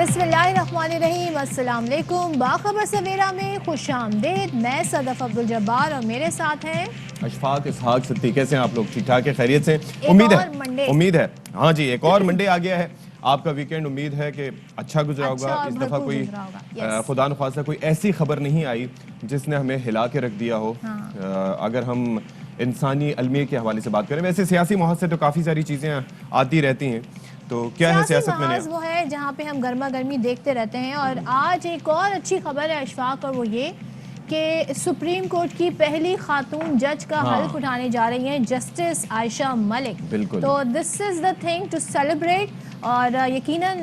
बिस्मिल्लाहिर्रहमानिर्रहीम, अस्सलाम वालेकुम। बाखबर सवेरा में खुशामदीद। मैं सदफ अब्दुल जब्बार और मेरे साथ हैं अशफाक इसहाक सिद्दीकी। कैसे हैं आप लोग? ठीक ठाक है, खैरियत से? मंडे उम्मीद है हाँ जी, एक और मंडे आ गया है। आपका वीकेंड उम्मीद है कि अच्छा गुजरा होगा। इस दफ़ा कोई खुदा न खासा कोई ऐसी खबर नहीं आई जिसने हमें हिला के रख दिया हो। अगर हम इंसानी अलमिया के हवाले से बात करें, वैसे सियासी माहौल से तो काफ़ी सारी चीज़ें आती रहती हैं। तो क्या है सियासत में वो है जहाँ पे हम गर्मा गर्मी देखते रहते हैं। और आज एक और अच्छी खबर है अशफाक, और वो ये कि सुप्रीम कोर्ट की पहली खातून जज का हल्फ उठाने जा रही हैं जस्टिस आयशा मलिक। तो this is the thing to celebrate. और यकीनन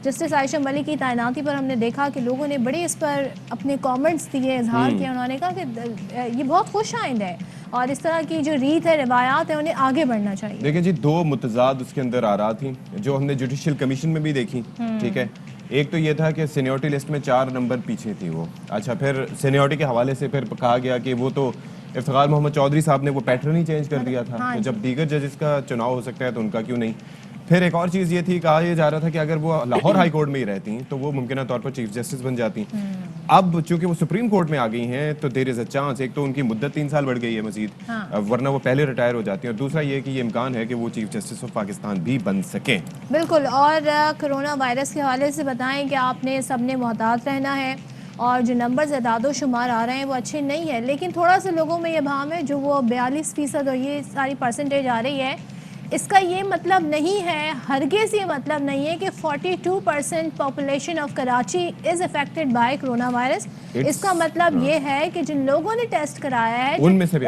जस्टिस आयशा मलिक की तैनाती पर हमने देखा कि लोगों ने बड़े इस पर अपने कमेंट्स दिए, इजहार किया। उन्होंने कहा कि ये बहुत खुश आइंद है और इस तरह की जो रीत है, रिवायात है, उन्हें आगे बढ़ना चाहिए। देखिए जी, दो मुतजाद उसके अंदर आ रहा थी जो हमने जुडिशियल कमीशन में भी देखी। ठीक है, एक तो ये था कि सीनियरिटी लिस्ट में 4 नंबर पीछे थी वो। अच्छा, फिर सीनियरिटी के हवाले से फिर कहा गया कि वो तो इफ्तिखार मोहम्मद चौधरी साहब ने वो पैटर्न ही चेंज कर दिया था। तो जब दीगर जजेस का चुनाव हो सकता है तो उनका क्यों नहीं। फिर एक और चीज़ ये थी, कहा यह जा रहा था कि अगर वो लाहौर हाई कोर्ट में ही रहती तो वो मुमकिन तौर पर चीफ जस्टिस बन जाती। अब चूंकि वो सुप्रीम कोर्ट में आ गई हैं तो देयर इज अ चांस, एक तो उनकी मुद्दत 3 साल बढ़ गई है मजीद, वरना वो पहले रिटायर हो जाती हैं, और दूसरा ये कि ये इम्कान है कि वो चीफ जस्टिस ऑफ पाकिस्तान भी बन सकें। बिल्कुल। और कोरोना वायरस के हवाले से बताएं कि आपने सबने मोहतात रहना है, और जो नंबर्स एदादो शुमार आ रहे हैं वो अच्छे नहीं है, लेकिन थोड़ा सा लोगों में ये भाव है जो वो 42% और ये सारी परसेंटेज आ रही है, इसका ये मतलब नहीं है, हरगिज़ ये मतलब नहीं है कि 42% population of Karachi is affected by corona virus. इसका मतलब ये है कि जिन लोगों ने टेस्ट कराया है उनमें से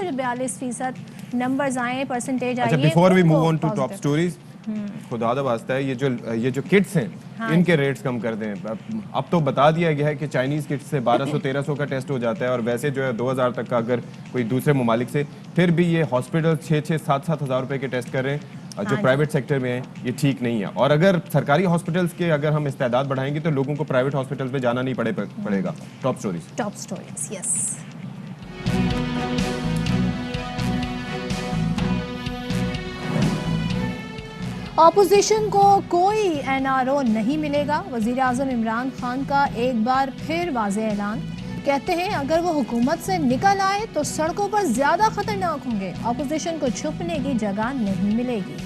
जो 42% नंबर्स आए, परसेंटेज आई है। Before we move on to top stories, खुदा दा वास्ता है, ये जो किट्स हैं इनके रेट्स कम कर दें। अब तो बता दिया गया है कि चाइनीज किट्स से 1200-1300 का टेस्ट हो जाता है, और वैसे जो है 2000 तक का अगर कोई दूसरे ममालिक से, फिर भी ये हॉस्पिटल 6-7 हज़ार रुपए के टेस्ट कर रहे हैं जो प्राइवेट सेक्टर में है। ये ठीक नहीं है, और अगर सरकारी हॉस्पिटल्स के अगर हम इस्तेदाद बढ़ाएंगे तो लोगों को प्राइवेट हॉस्पिटल्स में जाना नहीं पड़ेगा। Top stories yes. ऑपोजिशन को कोई एनआरओ नहीं मिलेगा। वज़ीर आज़म इमरान खान का एक बार फिर वाज़ेह ऐलान। कहते हैं अगर वो हुकूमत से निकल आए तो सड़कों पर ज्यादा खतरनाक होंगे। ऑपोजिशन को छुपने की जगह नहीं मिलेगी।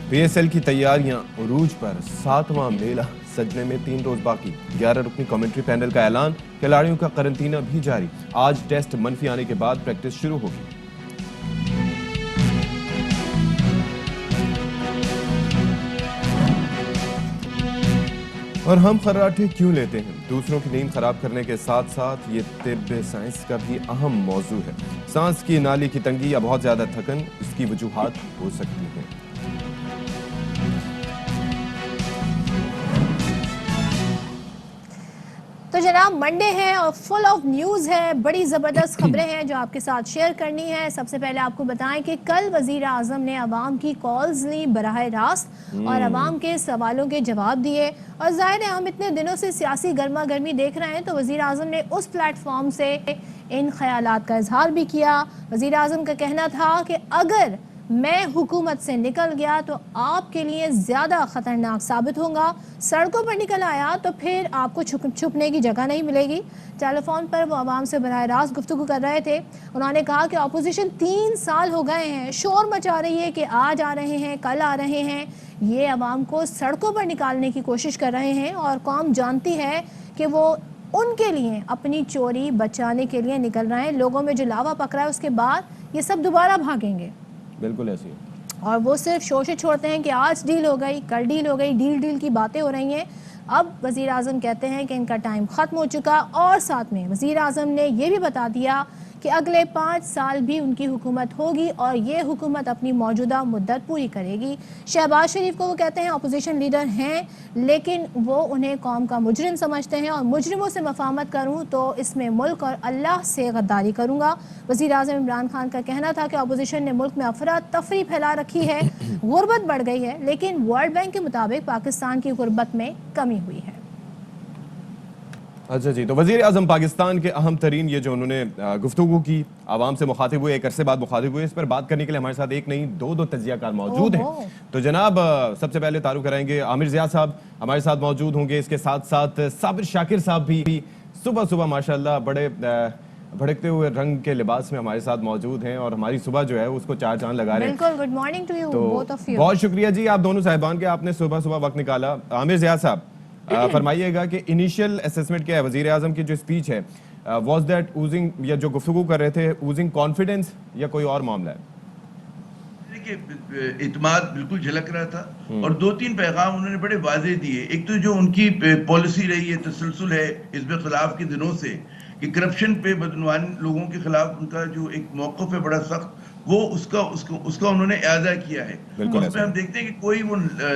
पीएसएल की तैयारियां उरूज पर, 7वां मेला सजने में 3 रोज बाकी। 11 रुकनी कमेंट्री पैनल का ऐलान, खिलाड़ियों का करंतना भी जारी। आज टेस्ट मनफी आने के बाद प्रैक्टिस शुरू होगी। और हम खर्राटे क्यों लेते हैं? दूसरों की नींद खराब करने के साथ साथ ये तिब्ब साइंस का भी अहम मौजू है। सांस की नाली की तंगी या बहुत ज्यादा थकन इसकी वजूहात हो सकती है। तो जनाब मंडे है और फुल ऑफ न्यूज़ है, बड़ी ज़बरदस्त खबरें हैं जो आपके साथ शेयर करनी है। सबसे पहले आपको बताएं कि कल वज़ीर आज़म ने अवाम की कॉल्स ली बराह रास्त और अवाम के सवालों के जवाब दिए। और ज़ाहिर है हम इतने दिनों से सियासी गर्मा गर्मी देख रहे हैं, तो वज़ीर आज़म ने उस प्लेटफॉर्म से इन ख्यालात का इजहार भी किया। वज़ीर आज़म का कहना था कि अगर मैं हुकूमत से निकल गया तो आपके लिए ज़्यादा ख़तरनाक साबित होगा। सड़कों पर निकल आया तो फिर आपको छुपने की जगह नहीं मिलेगी। टेलीफोन पर वो आवाम से बराह रास्त गुफ्तगू कर रहे थे। उन्होंने कहा कि अपोजिशन 3 साल हो गए हैं शोर मचा रही है कि आज आ रहे हैं, कल आ रहे हैं। ये आवाम को सड़कों पर निकालने की कोशिश कर रहे हैं, और कौम जानती है कि वो उनके लिए अपनी चोरी बचाने के लिए निकल रहे हैं। लोगों में जो लावा पकड़ा है उसके बाद ये सब दोबारा भागेंगे। बिल्कुल ऐसी है। और वो सिर्फ शोषित छोड़ते हैं कि आज डील हो गई, कल डील हो गई, डील की बातें हो रही हैं। अब वज़ीर आज़म कहते हैं कि इनका टाइम ख़त्म हो चुका। और साथ में वज़ीर आज़म ने यह भी बता दिया कि अगले 5 साल भी उनकी हुकूमत होगी और ये हुकूमत अपनी मौजूदा मुद्दत पूरी करेगी। शहबाज शरीफ को वो कहते हैं अपोजिशन लीडर हैं, लेकिन वो उन्हें कौम का मुजरिम समझते हैं, और मुजरिमों से मफामत करूं तो इसमें मुल्क और अल्लाह से गद्दारी करूंगा। वज़ीर आज़म इमरान खान का कहना था कि अपोजिशन ने मुल्क में अफरा तफरी फैला रखी है, गुर्बत बढ़ गई है, लेकिन वर्ल्ड बैंक के मुताबिक पाकिस्तान की गुर्बत में कमी हुई है। अच्छा जी, तो वजीर आजम पाकिस्तान के अहम तरीन ये जो उन्होंने गुफ्तगू की, आवाम से मुखातिब हुए, एक अरसे बाद मुखातिब हुए, इस पर बात करने के लिए हमारे साथ एक नहीं दो तजियाकार मौजूद हैं। ओहो। तो जनाब सबसे पहले तारुफ कराएंगे आमिर ज़िया साहब हमारे साथ मौजूद होंगे, इसके साथ साथ साबिर शाकिर साहब भी सुबह सुबह माशाल्लाह बड़े भड़कते हुए रंग के लिबास में हमारे साथ मौजूद हैं और हमारी सुबह जो है उसको चार चांद लगा रहे हैं। बिल्कुल, गुड मॉर्निंग टू यू तो बोथ ऑफ यू। बहुत शुक्रिया जी आप दोनों साहिबान के, आपने सुबह सुबह वक्त निकाला। आमिर ज़िया साहब फरमाइएगा कि इनिशियल असेसमेंट क्या है वजीर आजम की जो स्पीच है, वाज दैट ऊजिंग, या जो गुफ्तगू कर रहे थे, ऊजिंग कॉन्फिडेंस या कोई और मामला है? देखिए, इत्मीनान बिल्कुल झलक रहा था और दो तीन पैगाम उन्होंने बड़े वाजे दिए। एक तो जो उनकी पॉलिसी रही है, तसलसल है हिज़्ब खिलाफ के दिनों से, कि करप्शन पे, बदनवान लोगों के खिलाफ उनका जो एक मौक़िफ़ है बड़ा सख्त, वो उसका उन्होंने इआदा किया है। उसमें हम देखते हैं कि कोई वो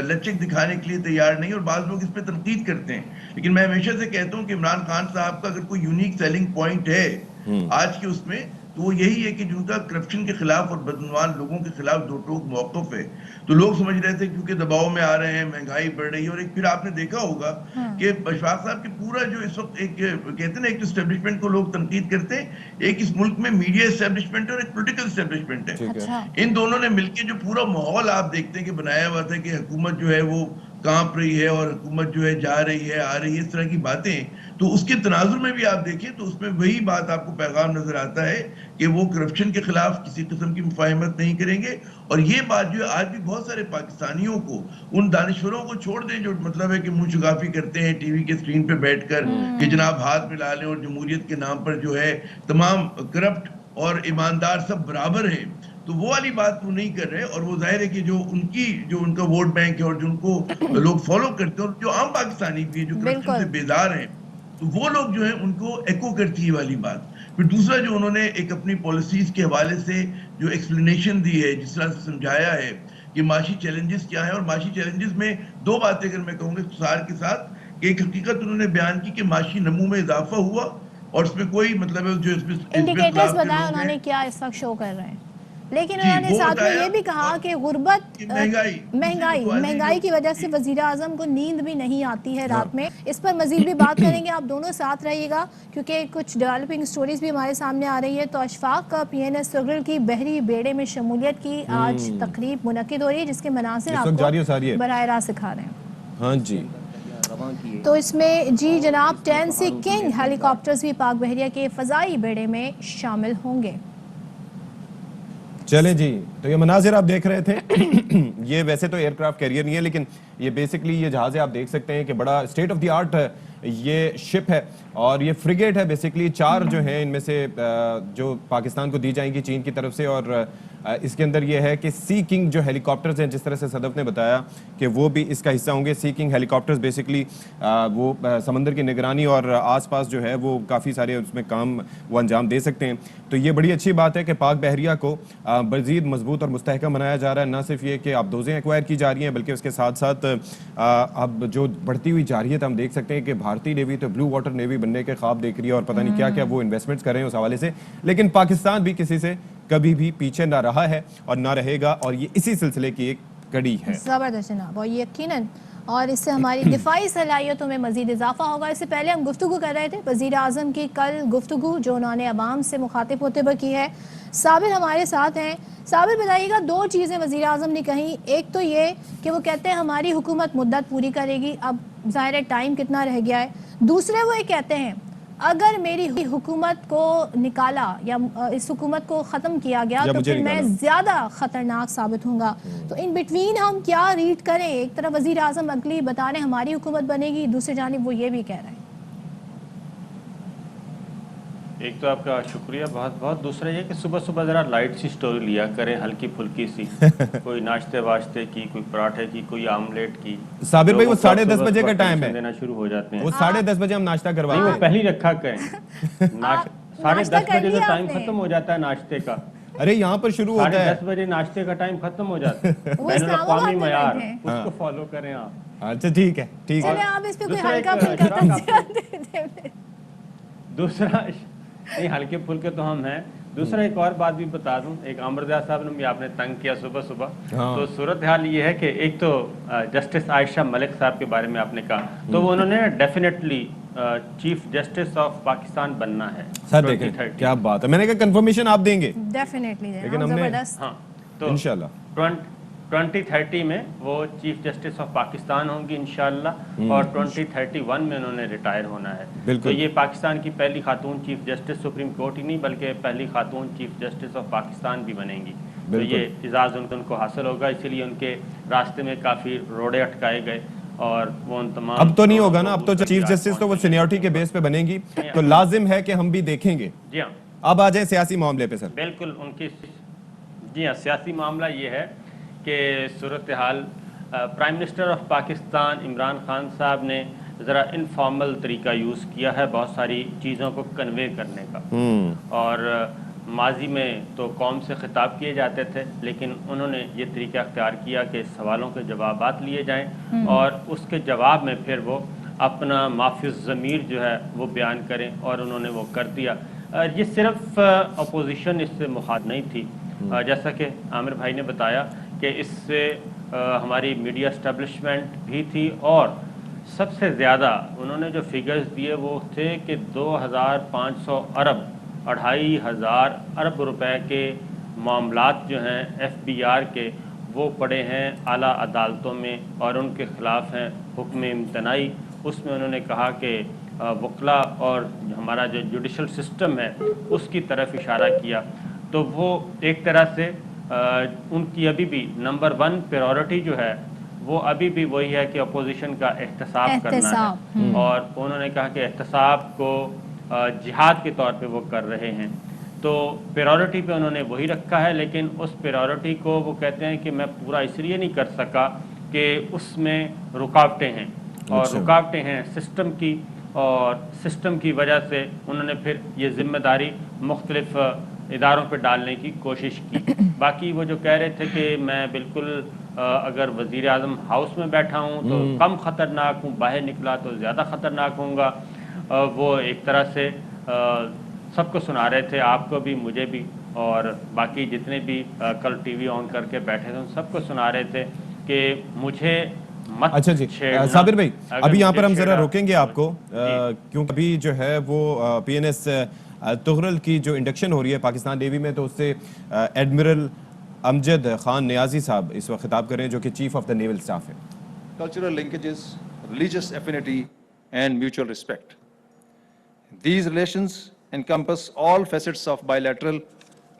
लचक दिखाने के लिए तैयार नहीं, और बाज़ लोग इस पर तनकीद करते हैं। लेकिन मैं हमेशा से कहता हूँ कि इमरान खान साहब का अगर कोई यूनिक सेलिंग पॉइंट है आज के उसमें, तो वो यही है कि जिनका करप्शन के खिलाफ और बदनवान लोगों के खिलाफ दो टोक मौक़िफ़ है। तो लोग समझ रहे थे क्योंकि दबाव में आ रहे हैं, महंगाई बढ़ रही है, और एक फिर आपने देखा होगा कि अशफाक साहब के पूरा जो इस वक्त एक कहते हैं ना, एक एस्टेब्लिशमेंट को लोग तनकीद करते हैं, एक इस मुल्क में मीडिया एस्टेब्लिशमेंट है और एक पॉलिटिकल एस्टेब्लिशमेंट है। अच्छा। इन दोनों ने मिलकर जो पूरा माहौल आप देखते हैं कि बनाया हुआ था कि हुकूमत जो है वो कांप रही है और हुकूमत जो है जा रही है, आ रही है, इस तरह की बातें, तो उसके तनाजुर में भी आप देखें तो उसमें वही बात आपको पैगाम नजर आता है कि वो करप्शन के खिलाफ किसी किस्म की मुफाहिमत नहीं करेंगे। और ये बात जो है आज भी बहुत सारे पाकिस्तानियों को, उन दानिश्वरों को छोड़ दें जो मतलब है कि मुंह चुगाफी करते हैं टीवी के स्क्रीन पे बैठकर कि जनाब हाथ मिला लें और जमहूरियत के नाम पर जो है तमाम करप्ट और ईमानदार सब बराबर हैं, तो वो वाली बात वो नहीं कर रहे। और वो जाहिर है कि जो उनका वोट बैंक है और जो उनको लोग फॉलो करते हैं और जो आम पाकिस्तानी भी है जो करप्शन से बेदार हैं, तो वो लोग जो है उनको एको करती है वाली बात। फिर दूसरा जो उन्होंने एक अपनी पॉलिसीज के हवाले से जो एक्सप्लेनेशन दी है, जिस तरह से समझाया है कि माशी चैलेंजेस क्या है, और माशी चैलेंजेस में दो बातें अगर मैं कहूँगा इख्तिसार के साथ, कि एक हकीकत उन्होंने बयान की कि माशी नमू में इजाफा हुआ और उसमें कोई मतलब है जो इंडिकेटर्स बताया उन्होंने क्या इस वक्त शो कर रहे हैं, लेकिन उन्होंने साथ में ये भी कहा कि गुर्बत, महंगाई की वजह से वजीर आजम को नींद भी नहीं आती है रात में। इस पर मजीद भी बात करेंगे, आप दोनों साथ रहिएगा क्योंकि कुछ डेवलपिंग स्टोरीज भी हमारे सामने आ रही है। तो अशफाक का PNS स्ट्रगल की बहरी बेड़े में शमूलियत की आज तकरीब मुनक्किद हो रही है, जिसके मनासिर आपको बराह रास्त सिखा रहे हैं। हाँ जी, तो इसमें जी जनाब 10 से किंग हेलीकॉप्टर्स भी पाक बहरिया के फजाई बेड़े में शामिल होंगे। चले जी, तो ये मनाजिर आप देख रहे थे ये वैसे तो एयरक्राफ्ट कैरियर नहीं है, लेकिन ये बेसिकली ये जहाज़ आप देख सकते हैं कि बड़ा स्टेट ऑफ द आर्ट ये शिप है और ये फ्रिगेट है। बेसिकली चार जो हैं इनमें से जो पाकिस्तान को दी जाएंगी चीन की तरफ से, और इसके अंदर ये है कि सी किंग जो हेलीकॉप्टर्स हैं, जिस तरह से सदफ ने बताया कि वो भी इसका हिस्सा होंगे। सी किंग हेलीकॉप्टर्स बेसिकली वो समंदर की निगरानी और आसपास जो है वो काफ़ी सारे उसमें काम वो अंजाम दे सकते हैं। तो ये बड़ी अच्छी बात है कि पाक बहरिया को मज़ीद मजबूत और मुस्तहकम बनाया जा रहा है। न सिर्फ ये कि आबदोज़ें एक्वायर की जा रही हैं, बल्कि उसके साथ साथ अब जो बढ़ती हुई जारियत हम देख सकते हैं कि भारतीय नेवी तो ब्लू वाटर नेवी बनने के ख्वाब देख रही है और पता नहीं क्या क्या वो इन्वेस्टमेंट्स कर रहे हैं उस हवाले से। लेकिन पाकिस्तान भी किसी से कभी भी पीछे ना रहा है और ना रहेगा, और ये इसी सिलसिले की एक कड़ी है। ज़बरदस्त जनाब, और यकीनन और इससे हमारी दिफाई सलाहियतों में मजीद इजाफा होगा। इससे पहले हम गुफ्तगू कर रहे थे वज़ीर आज़म की कल गुफ्तगू जो उन्होंने अवाम से मुखातिब होते हुए की है। साबिर हमारे साथ हैं। साबिर बताइएगा, दो चीज़ें वज़ीर आज़म ने कही, एक तो ये कि वो कहते हैं हमारी हुकूमत मुद्दत पूरी करेगी, अब ज़ाहिर टाइम कितना रह गया है। दूसरे वो ये कहते हैं अगर मेरी हुकूमत को निकाला या इस हुकूमत को ख़त्म किया गया तो फिर मैं ज़्यादा ख़तरनाक साबित होऊंगा। तो इन बिटवीन हम क्या रीड करें? एक तरफ वज़ीर आज़म अगली बता रहे हैं हमारी हुकूमत बनेगी, दूसरी जानिब वो ये भी कह रहे हैं। एक तो आपका शुक्रिया बहुत बहुत, दूसरा ये कि सुबह सुबह ज़रा लाइट सी स्टोरी लिया करें, हल्की फुल्की सी कोई नाश्ते वाश्ते की, कोई पराठे की, कोई आमलेट की। साबिर भाई वो 10:30 बजे का टाइम है, देना शुरू हो जाते हैं। वो 10:30 बजे हम नाश्ता करवाते हैं। वो पहले रखा करें 10:30 बजे तो टाइम खत्म हो जाता है नाश्ते का। अरे यहाँ पर शुरू होता है 10:30 बजे नाश्ते का टाइम खत्म हो जाता है। बैनुल-अक़वामी मयार उसको फॉलो करें आप। अच्छा ठीक है, ठीक है। आप इस पे कोई हल्का फुल्का दूसरा नहीं, हल्के फुल्के तो हम हैं। दूसरा एक और बात भी बता दूं, एक आमरदा साहब ने भी आपने तंग किया सुबह सुबह। हाँ। तो सूरत हाल ये है कि एक तो जस्टिस आयशा मलिक साहब के बारे में आपने कहा, तो वो उन्होंने definitely chief justice of Pakistan बनना है सर देखें 2030। क्या बात है, मैंने कहा कंफर्मेशन आप देंगे डेफिनेटली लेकिन हमने- जबरदस्त। हाँ, तो इंशाल्लाह 2030 में वो चीफ जस्टिस ऑफ पाकिस्तान होंगी इंशाल्लाह, और 2031 में उन्होंने रिटायर होना है। बिल्कुल। तो ये पाकिस्तान की पहली खातून चीफ जस्टिस सुप्रीम कोर्ट ही नहीं बल्कि पहली खातून चीफ जस्टिस ऑफ पाकिस्तान भी बनेंगी। तो बिल्कुल। ये इजाज़ उनको हासिल होगा, इसीलिए उनके रास्ते में काफ़ी रोड़े अटकाए गए और वो उन तमाम अब तो नहीं होगा ना, अब तो रोड़ों को चीफ आज जस्टिस तो वो पहुंचने सीनियरिटी के बेस पे बनेगी, तो लाजिम है कि हम भी देखेंगे। जी हाँ, अब आ जाए सियासी मामले पे सर। बिल्कुल उनकी। जी हाँ, सियासी मामला ये है कि सूरत हाल prime minister of Pakistan Imran Khan साहब ने ज़रा इनफॉर्मल तरीका यूज़ किया है बहुत सारी चीज़ों को कन्वे करने का। और माजी में तो कौम से ख़िताब किए जाते थे, लेकिन उन्होंने ये तरीका अख्तियार किया कि सवालों के जवाबात लिए जाएं और उसके जवाब में फिर वो अपना माफिज़ ज़मीर जो है वो बयान करें, और उन्होंने वो कर दिया। ये सिर्फ अपोजिशन इससे मुखात नहीं थी, जैसा कि आमिर भाई ने बताया कि इससे हमारी मीडिया इस्टेब्लिशमेंट भी थी, और सबसे ज़्यादा उन्होंने जो फिगर्स दिए वो थे कि 2500 अरब 2500 अरब रुपए के मामलात जो हैं FBR के वो पड़े हैं आला अदालतों में और उनके ख़िलाफ़ हैं हुक्म इम्तनाई। उसमें उन्होंने कहा कि वकला और हमारा जो जुडिशल सिस्टम है उसकी तरफ इशारा किया। तो वो एक तरह से उनकी अभी भी नंबर 1 प्रायोरिटी जो है वो अभी भी वही है कि अपोजिशन का एहतसाब करना है, और उन्होंने कहा कि एहतसाब को जिहाद के तौर पे वो कर रहे हैं। तो प्रायोरिटी पे उन्होंने वही रखा है, लेकिन उस प्रायोरिटी को वो कहते हैं कि मैं पूरा इसलिए नहीं कर सका कि उसमें रुकावटें हैं, और रुकावटें हैं सिस्टम की, और सिस्टम की वजह से उन्होंने फिर ये जिम्मेदारी मुख्तलिफ इदारों पर डालने की कोशिश की। बाकी वो जो कह रहे थे कि मैं बिल्कुल अगर वज़ीर आज़म हाउस में बैठा हूँ तो कम ख़तरनाक हूँ, बाहर निकला तो ज़्यादा ख़तरनाक होऊंगा, वो एक तरह से सबको सुना रहे थे, आपको भी मुझे भी और बाकी जितने भी कल टीवी ऑन करके बैठे थे उन सबको सुना रहे थे कि मुझे मत अच्छा जी छेड़ना। साबिर भाई, अगर अभी यहाँ पर हम मुझे जरा छेड़ा रोकेंगे आपको क्योंकि अभी जो है वो PNS तुगरल की जो इंडक्शन हो रही है पाकिस्तान नेवी में, तो उससे एडमिरल अमजद खान नियाजी साहब इस वक्त खिताब कर रहे हैं जो कि chief of the naval staff है। Cultural linkages, religious affinity, and mutual respect. These relations encompass all facets of bilateral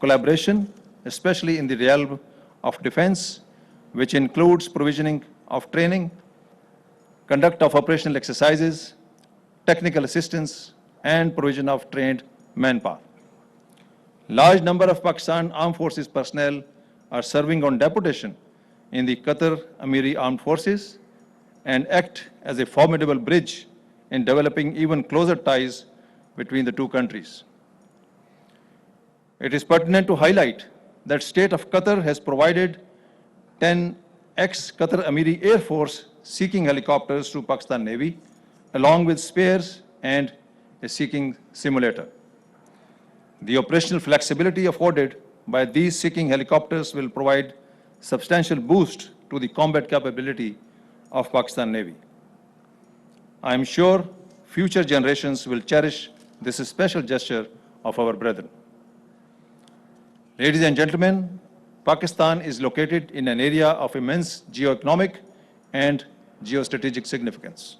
collaboration, especially in the realm of defense, which includes provisioning of training, conduct of operational exercises, technical assistance, and provision of trained manpower. Large number of Pakistan Armed Forces personnel are serving on deputation in the Qatar Amiri Armed Forces and act as a formidable bridge in developing even closer ties between the two countries. It is pertinent to highlight that State of Qatar has provided 10 ex-Qatar Amiri Air Force seeking helicopters to Pakistan Navy, along with spares and a seeking simulator. The operational flexibility afforded by these seeking helicopters will provide substantial boost to the combat capability of Pakistan Navy. I am sure future generations will cherish this special gesture of our brethren. Ladies and gentlemen, Pakistan is located in an area of immense geoeconomic and geostrategic significance.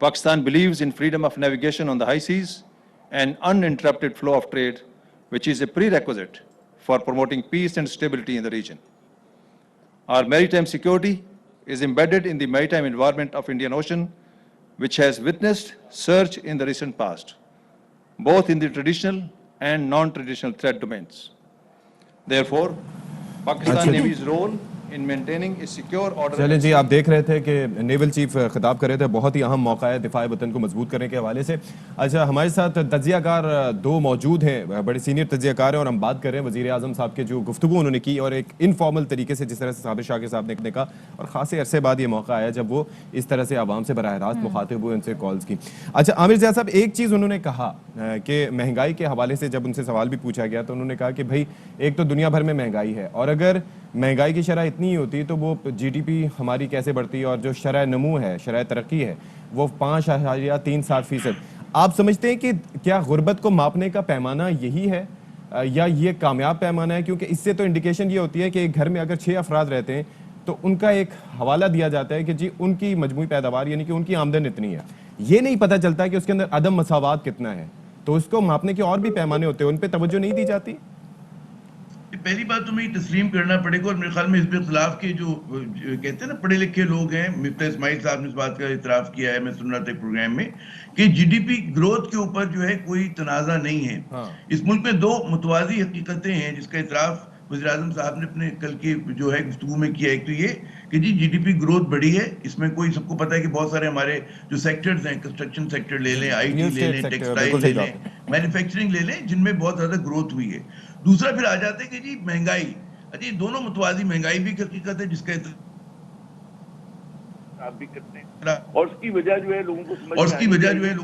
Pakistan believes in freedom of navigation on the high seas and uninterrupted flow of trade, which is a prerequisite for promoting peace and stability in the region. Our maritime security is embedded in the maritime environment of Indian Ocean, which has witnessed surge in the recent past, both in the traditional and non-traditional threat domains. Therefore, Pakistan Navy's role in maintaining a secure order. चलें जी, आप देख रहे थे कि naval chief खिताब कर रहे थे, बहुत ही अहम मौका है दिफाए वतन को मजबूत करने के हवाले से। अच्छा, हमारे साथ तज्जियाकार दो मौजूद हैं, बड़े सीनियर तज्जियाकार हैं, और हम बात कर रहे हैं वज़ीर आज़म साहब के जो गुफ्तगू उन्होंने की और एक इनफॉर्मल तरीके से जिस तरह से साबिर शाकिर साहब ने कहा, और ख़ासे अरसे बाद ये मौका आया जब वो इस तरह से आवाम से बराह रास्त मुखातिब हुए, उनसे कॉल्स की। अच्छा आमिर ज़िया साहब, एक चीज़ उन्होंने कहा कि महंगाई के हवाले से जब उनसे सवाल भी पूछा गया तो उन्होंने कहा कि भाई एक तो दुनिया भर में महंगाई है, और अगर महंगाई की शरह इतनी ही होती तो वो जीडीपी हमारी कैसे बढ़ती, और जो शरह नमू है, शरह तरक्की है, वो 5.37%। आप समझते हैं कि क्या गुर्बत को मापने का पैमाना यही है या ये कामयाब पैमाना है? क्योंकि इससे तो इंडिकेशन ये होती है कि एक घर में अगर 6 अफराद रहते हैं तो उनका एक हवाला दिया जाता है कि जी उनकी मजमूई पैदावार यानी कि उनकी आमदन इतनी है। ये नहीं पता चलता कि उसके अंदर अदम मसावात कितना है। तो उसको मापने के और भी पैमाने होते हैं, उन पे तवज्जो नहीं दी जाती। पहली बात तो मैं तस्लीम करना पड़ेगा, और मेरे ख्याल में इस पे इख्तिलाफ के जो कहते हैं ना पढ़े लिखे लोग हैं, मिफ्ता इस्माइल साहब ने इस बात का इतराफ किया है, मैं सुन रहा था एक प्रोग्राम में, कि जीडीपी ग्रोथ के ऊपर जो है कोई तनाजा नहीं है। हाँ। इस मुल्क में दो मुतवाजी हकीकतें हैं जिसका इतराफ वज़ीर आज़म साहब ने अपने कल की जो है गुफ्तगू में किया। एक तो ये कि जी जीडीपी ग्रोथ बढ़ी है, इसमें कोई सबको पता है कि बहुत सारे हमारे जो सेक्टर्स हैं, कंस्ट्रक्शन सेक्टर ले लें, आईटी Real ले estate लें, sector, टेक्सटाइल बिल्कुल ले सही लें, मैन्युफैक्चरिंग ले लें, जिनमें बहुत ज्यादा ग्रोथ हुई है। दूसरा फिर आ जाते हैं कि जी महंगाई, अच्छा दोनों मुतवाजी, महंगाई भी हकीकत है जिसका आप भी करते हैं, और उसकी वजह जो है लोगों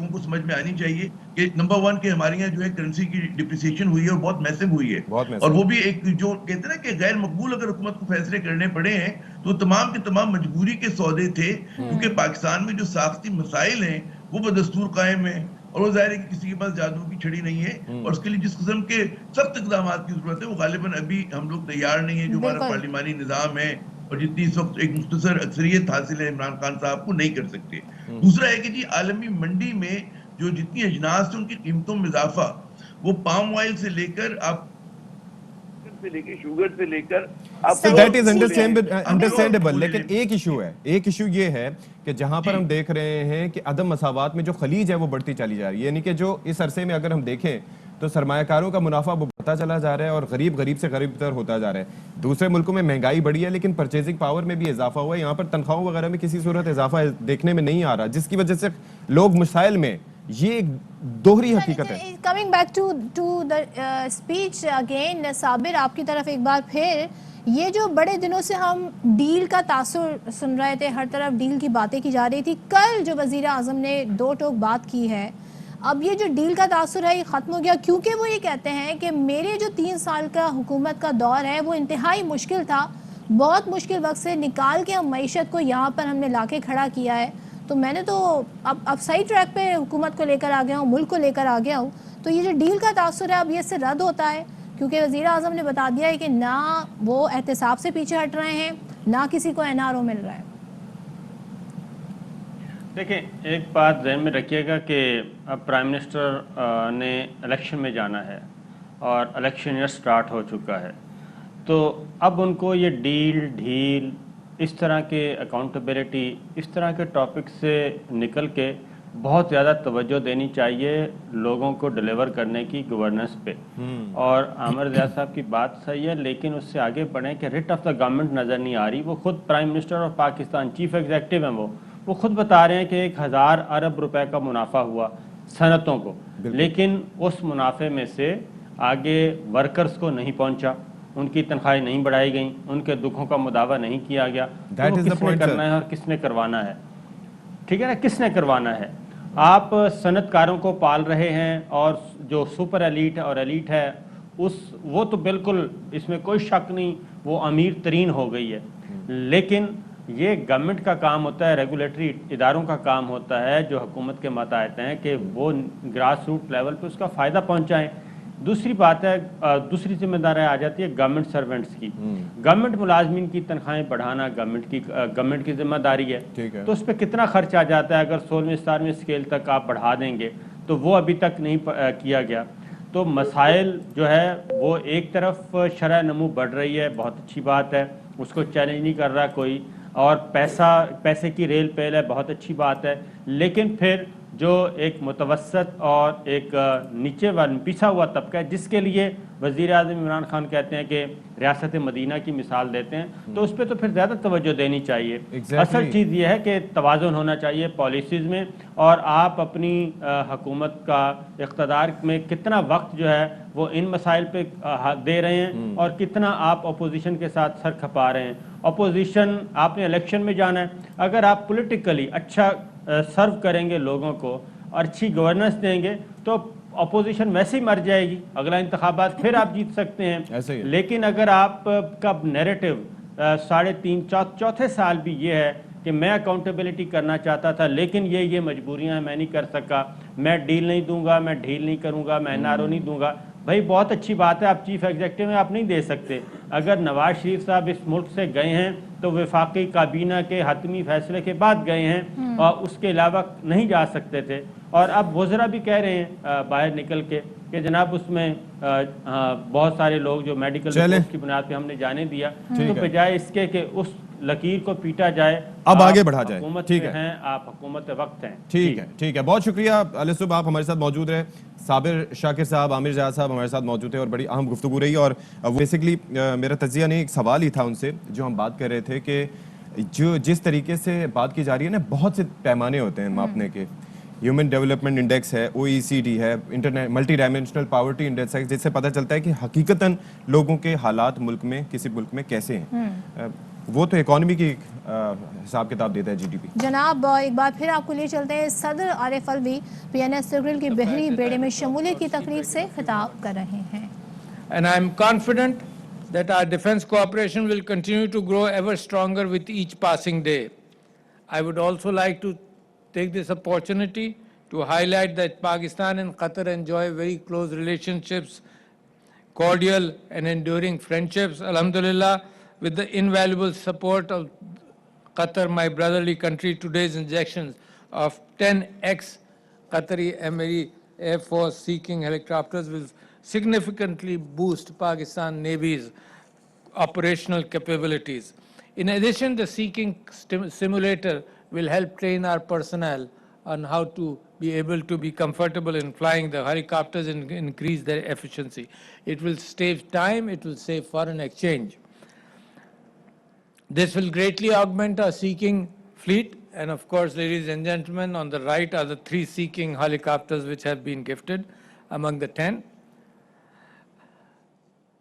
को समझ में आनी चाहिए कि नंबर 1 कि हमारे यहाँ जो है करेंसी की डिप्रिसिएशन हुई है और बहुत मैसिव हुई है, बहुत मैसिव। और वो भी एक जो कहते हैं ना कि गैर मकबूल अगर हुकूमत को फैसले करने पड़े हैं तो तमाम के तमाम मजबूरी के सौदे थे, क्योंकि पाकिस्तान में जो साख्ती मसाइल हैं वो बदस्तूर कायम है, और वो जाहिर है कि किसी के पास जादू की छड़ी नहीं है, और उसके लिए जिस किस्म के सख्त इकदाम की जरूरत है वो गालिबन अभी हम लोग तैयार नहीं है। जो हमारा बिल्कुल। पार्लिमानी निज़ाम है और जितनी इस वक्त एक मुख्तसर अक्सरियत हासिल है इमरान खान साहब को, नहीं कर सकते। दूसरा है कि जी आलमी मंडी में जो जितनी अजनास है उनकी कीमतों में इजाफा, वो पाम ऑयल से लेकर आप शुगर से लेकर सही दैट इज चीज़ है। अंडरस्टैंडेबल, लेकिन एक इशू ये है कि जहां पर हम देख रहे हैं कि अदम मसावात में जो खलीज है वो बढ़ती चली जा रही है, यानी कि जो इस अरसे में अगर हम देखें तो सरमायाकारों का मुनाफा वो बढ़ता चला जा रहा है और गरीब गरीब से गरीब तर होता जा रहा है। दूसरे मुल्कों में महंगाई बढ़ी है लेकिन परचेजिंग पावर में भी इजाफा हुआ है, यहाँ पर तनख्वाहों वगैरह में किसी सूरत इजाफा देखने में नहीं आ रहा, जिसकी वजह से लोग मसाइल में, ये एक दोहरी हकीकत है। Coming back to the speech again, Sabir आपकी तरफ एक बार फिर, ये जो बड़े दिनों से हम डील का तासुर सुन रहे थे, हर तरफ डील की बातें की जा रही थी, कल जो वजीर आजम ने दो टोक बात की है, अब ये जो डील का तासुर है ये ख़त्म हो गया, क्योंकि वो ये कहते हैं कि मेरे जो 3 साल का हुकूमत का दौर है वो इंतहाई मुश्किल था, बहुत मुश्किल वक्त से निकाल के हम मईशत को यहाँ पर हमने लाके खड़ा किया है, तो मैंने तो अब सही ट्रैक पे हुकूमत को लेकर आ गया हूँ, मुल्क को लेकर आ गया हूँ। तो ये जो डील का तासुर है अब ये इससे रद्द होता है, क्योंकि वज़ीर आज़म ने बता दिया है कि ना वो एहतसाब से पीछे हट रहे हैं, ना किसी को एनआरओ मिल रहा है। देखिए, एक बात ध्यान में रखिएगा कि अब प्राइम मिनिस्टर ने इलेक्शन में जाना है और इलेक्शन ईयर स्टार्ट हो चुका है, तो अब उनको ये डील ढील, इस तरह के अकाउंटेबिलिटी, इस तरह के टॉपिक से निकल के बहुत ज़्यादा तवज्जो देनी चाहिए लोगों को डिलीवर करने की गवर्नेंस पे। और आमिर ज़िया साहब की बात सही है, लेकिन उससे आगे बढ़ें कि रिट ऑफ द गवर्नमेंट नज़र नहीं आ रही। वो खुद prime minister of Pakistan, chief executive हैं, वो खुद बता रहे हैं कि 1000 अरब रुपए का मुनाफा हुआ सनतों को, लेकिन उस मुनाफे में से आगे वर्कर्स को नहीं पहुंचा, उनकी तनख्वाहें नहीं बढ़ाई गई, उनके दुखों का मुदावा नहीं किया गया। तो वो किसने करना है और किसने करवाना है? ठीक है ना, किसने करवाना है? आप सनतकारों को पाल रहे हैं, और जो सुपर एलीट और एलीट है वो तो बिल्कुल इसमें कोई शक नहीं, वो अमीर तरीन हो गई है। लेकिन ये गवर्नमेंट का काम होता है, रेगुलेटरी इदारों का काम होता है जो हुकूमत के मातहत हैं कि वो ग्रास रूट लेवल पे उसका फ़ायदा पहुंचाएं। दूसरी बात है, दूसरी जिम्मेदारी आ जाती है गवर्नमेंट सर्वेंट्स की। गवर्नमेंट मुलाजमीन की तनख्वाहें बढ़ाना गवर्नमेंट की जिम्मेदारी है, तो उस पर कितना खर्च आ जाता है? अगर 16वें 17वें स्केल तक आप बढ़ा देंगे तो वो अभी तक नहीं किया गया। तो मसाइल जो है वो एक तरफ शरह नमू बढ़ रही है, बहुत अच्छी बात है, उसको चैलेंज नहीं कर रहा कोई, और पैसे की रेल पेल है, बहुत अच्छी बात है। लेकिन फिर जो एक मुतवसत और एक नीचे वाला पिछा हुआ तबका है, जिसके लिए वज़ीर आज़म इमरान खान कहते हैं कि रियासत मदीना की मिसाल देते हैं, तो उस पर तो फिर ज़्यादा तवज्जो देनी चाहिए। असल चीज़ ये है कि तवाज़ुन होना चाहिए पॉलिसीज़ में, और आप अपनी हुकूमत का इक़्तिदार में कितना वक्त जो है वो इन मसाइल पे दे रहे हैं, और कितना आप अपोजिशन के साथ सर खपा रहे हैं। अपोजिशन, आपने इलेक्शन में जाना है, अगर आप पॉलिटिकली अच्छा सर्व करेंगे लोगों को और अच्छी गवर्नेंस देंगे, तो अपोजिशन वैसे ही मर जाएगी, अगला इंतखाबात फिर आप जीत सकते ऐसे ही हैं। है। लेकिन अगर आपका नैरेटिव 3.5 चौथे साल भी ये है कि मैं अकाउंटेबिलिटी करना चाहता था लेकिन ये मजबूरियां हैं, मैं नहीं कर सका, मैं डील नहीं दूंगा, मैं ढील नहीं करूंगा, मैं एनआरओ नहीं दूंगा। भाई बहुत अच्छी बात है, आप चीफ एग्जीक्यूटिव में आप नहीं दे सकते। अगर नवाज शरीफ साहब इस मुल्क से गए हैं तो वफाकी काबीना के हतमी फैसले के बाद गए हैं और उसके अलावा नहीं जा सकते थे। और अब वज़रा भी कह रहे हैं बाहर निकल के कि जनाब उसमें बहुत सारे लोग जो मेडिकल रिपोर्ट की बुनियाद पे हमने जाने दिया, तो बजाय इसके कि उस लकीर को पीटा जाए अब आगे बढ़ा जाए। हुकूमत ठीक में है, हैं, आप हुकूमत वक्त हैं। ठीक है, ठीक है, बहुत शुक्रिया अली सुब, आप हमारे साथ मौजूद रहे। साबिर शाकिर साहब, आमिर जहाज साहब हमारे साथ मौजूद थे और बड़ी अहम गुफ्तगू रही। और बेसिकली मेरा तजिया नहीं, एक सवाल ही था उनसे जो हम बात कर रहे थे कि जो जिस तरीके से बात की जा रही है ना, बहुत से पैमाने होते हैं मापने के। ह्यूमन डेवलपमेंट इंडेक्स है, OECD है, internet multi dimensional poverty index है, जिससे पता चलता है कि हकीकतन लोगों के हालात मुल्क में, किसी मुल्क में कैसे हैं। वो तो इकोनॉमी की हिसाब किताब देता है, GDP। जनाब एक बार फिर आपको ले चलते हैं, सदर आरिफ अलवी PNS सर्किल की बहरी बेड़े में शमूलियत की तकरीब से खिताब कर रहे हैं। And I am confident that our defense cooperation will continue to grow ever stronger with each passing day. I would also like to take this opportunity to highlight that Pakistan and Qatar enjoy very close relationships, cordial and enduring friendships, alhamdulillah, with the invaluable support of Qatar, my brotherly country. Today's injections of 10x Qatari Emiri Air Force seeking helicopters will significantly boost Pakistan Navy's operational capabilities. In addition, the seeking simulator will help train our personnel on how to be able to be comfortable in flying the helicopters and increase their efficiency. It will save time, it will save foreign exchange. This will greatly augment our seeking fleet, and of course, ladies and gentlemen, on the right are the 3 seeking helicopters which have been gifted among the 10.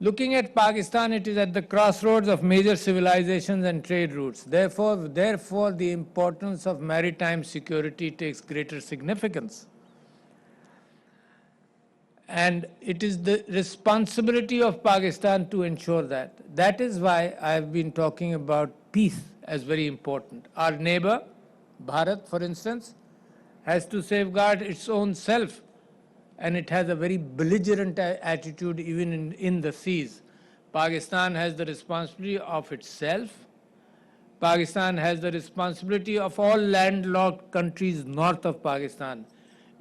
Looking at Pakistan, it is at the crossroads of major civilizations and trade routes. Therefore, the importance of maritime security takes greater significance. And it is the responsibility of Pakistan to ensure that. That is why I have been talking about peace as very important. Our neighbor, Bharat, for instance, has to safeguard its own self, and it has a very belligerent attitude even in the seas. Pakistan has the responsibility of itself. Pakistan has the responsibility of all landlocked countries north of Pakistan,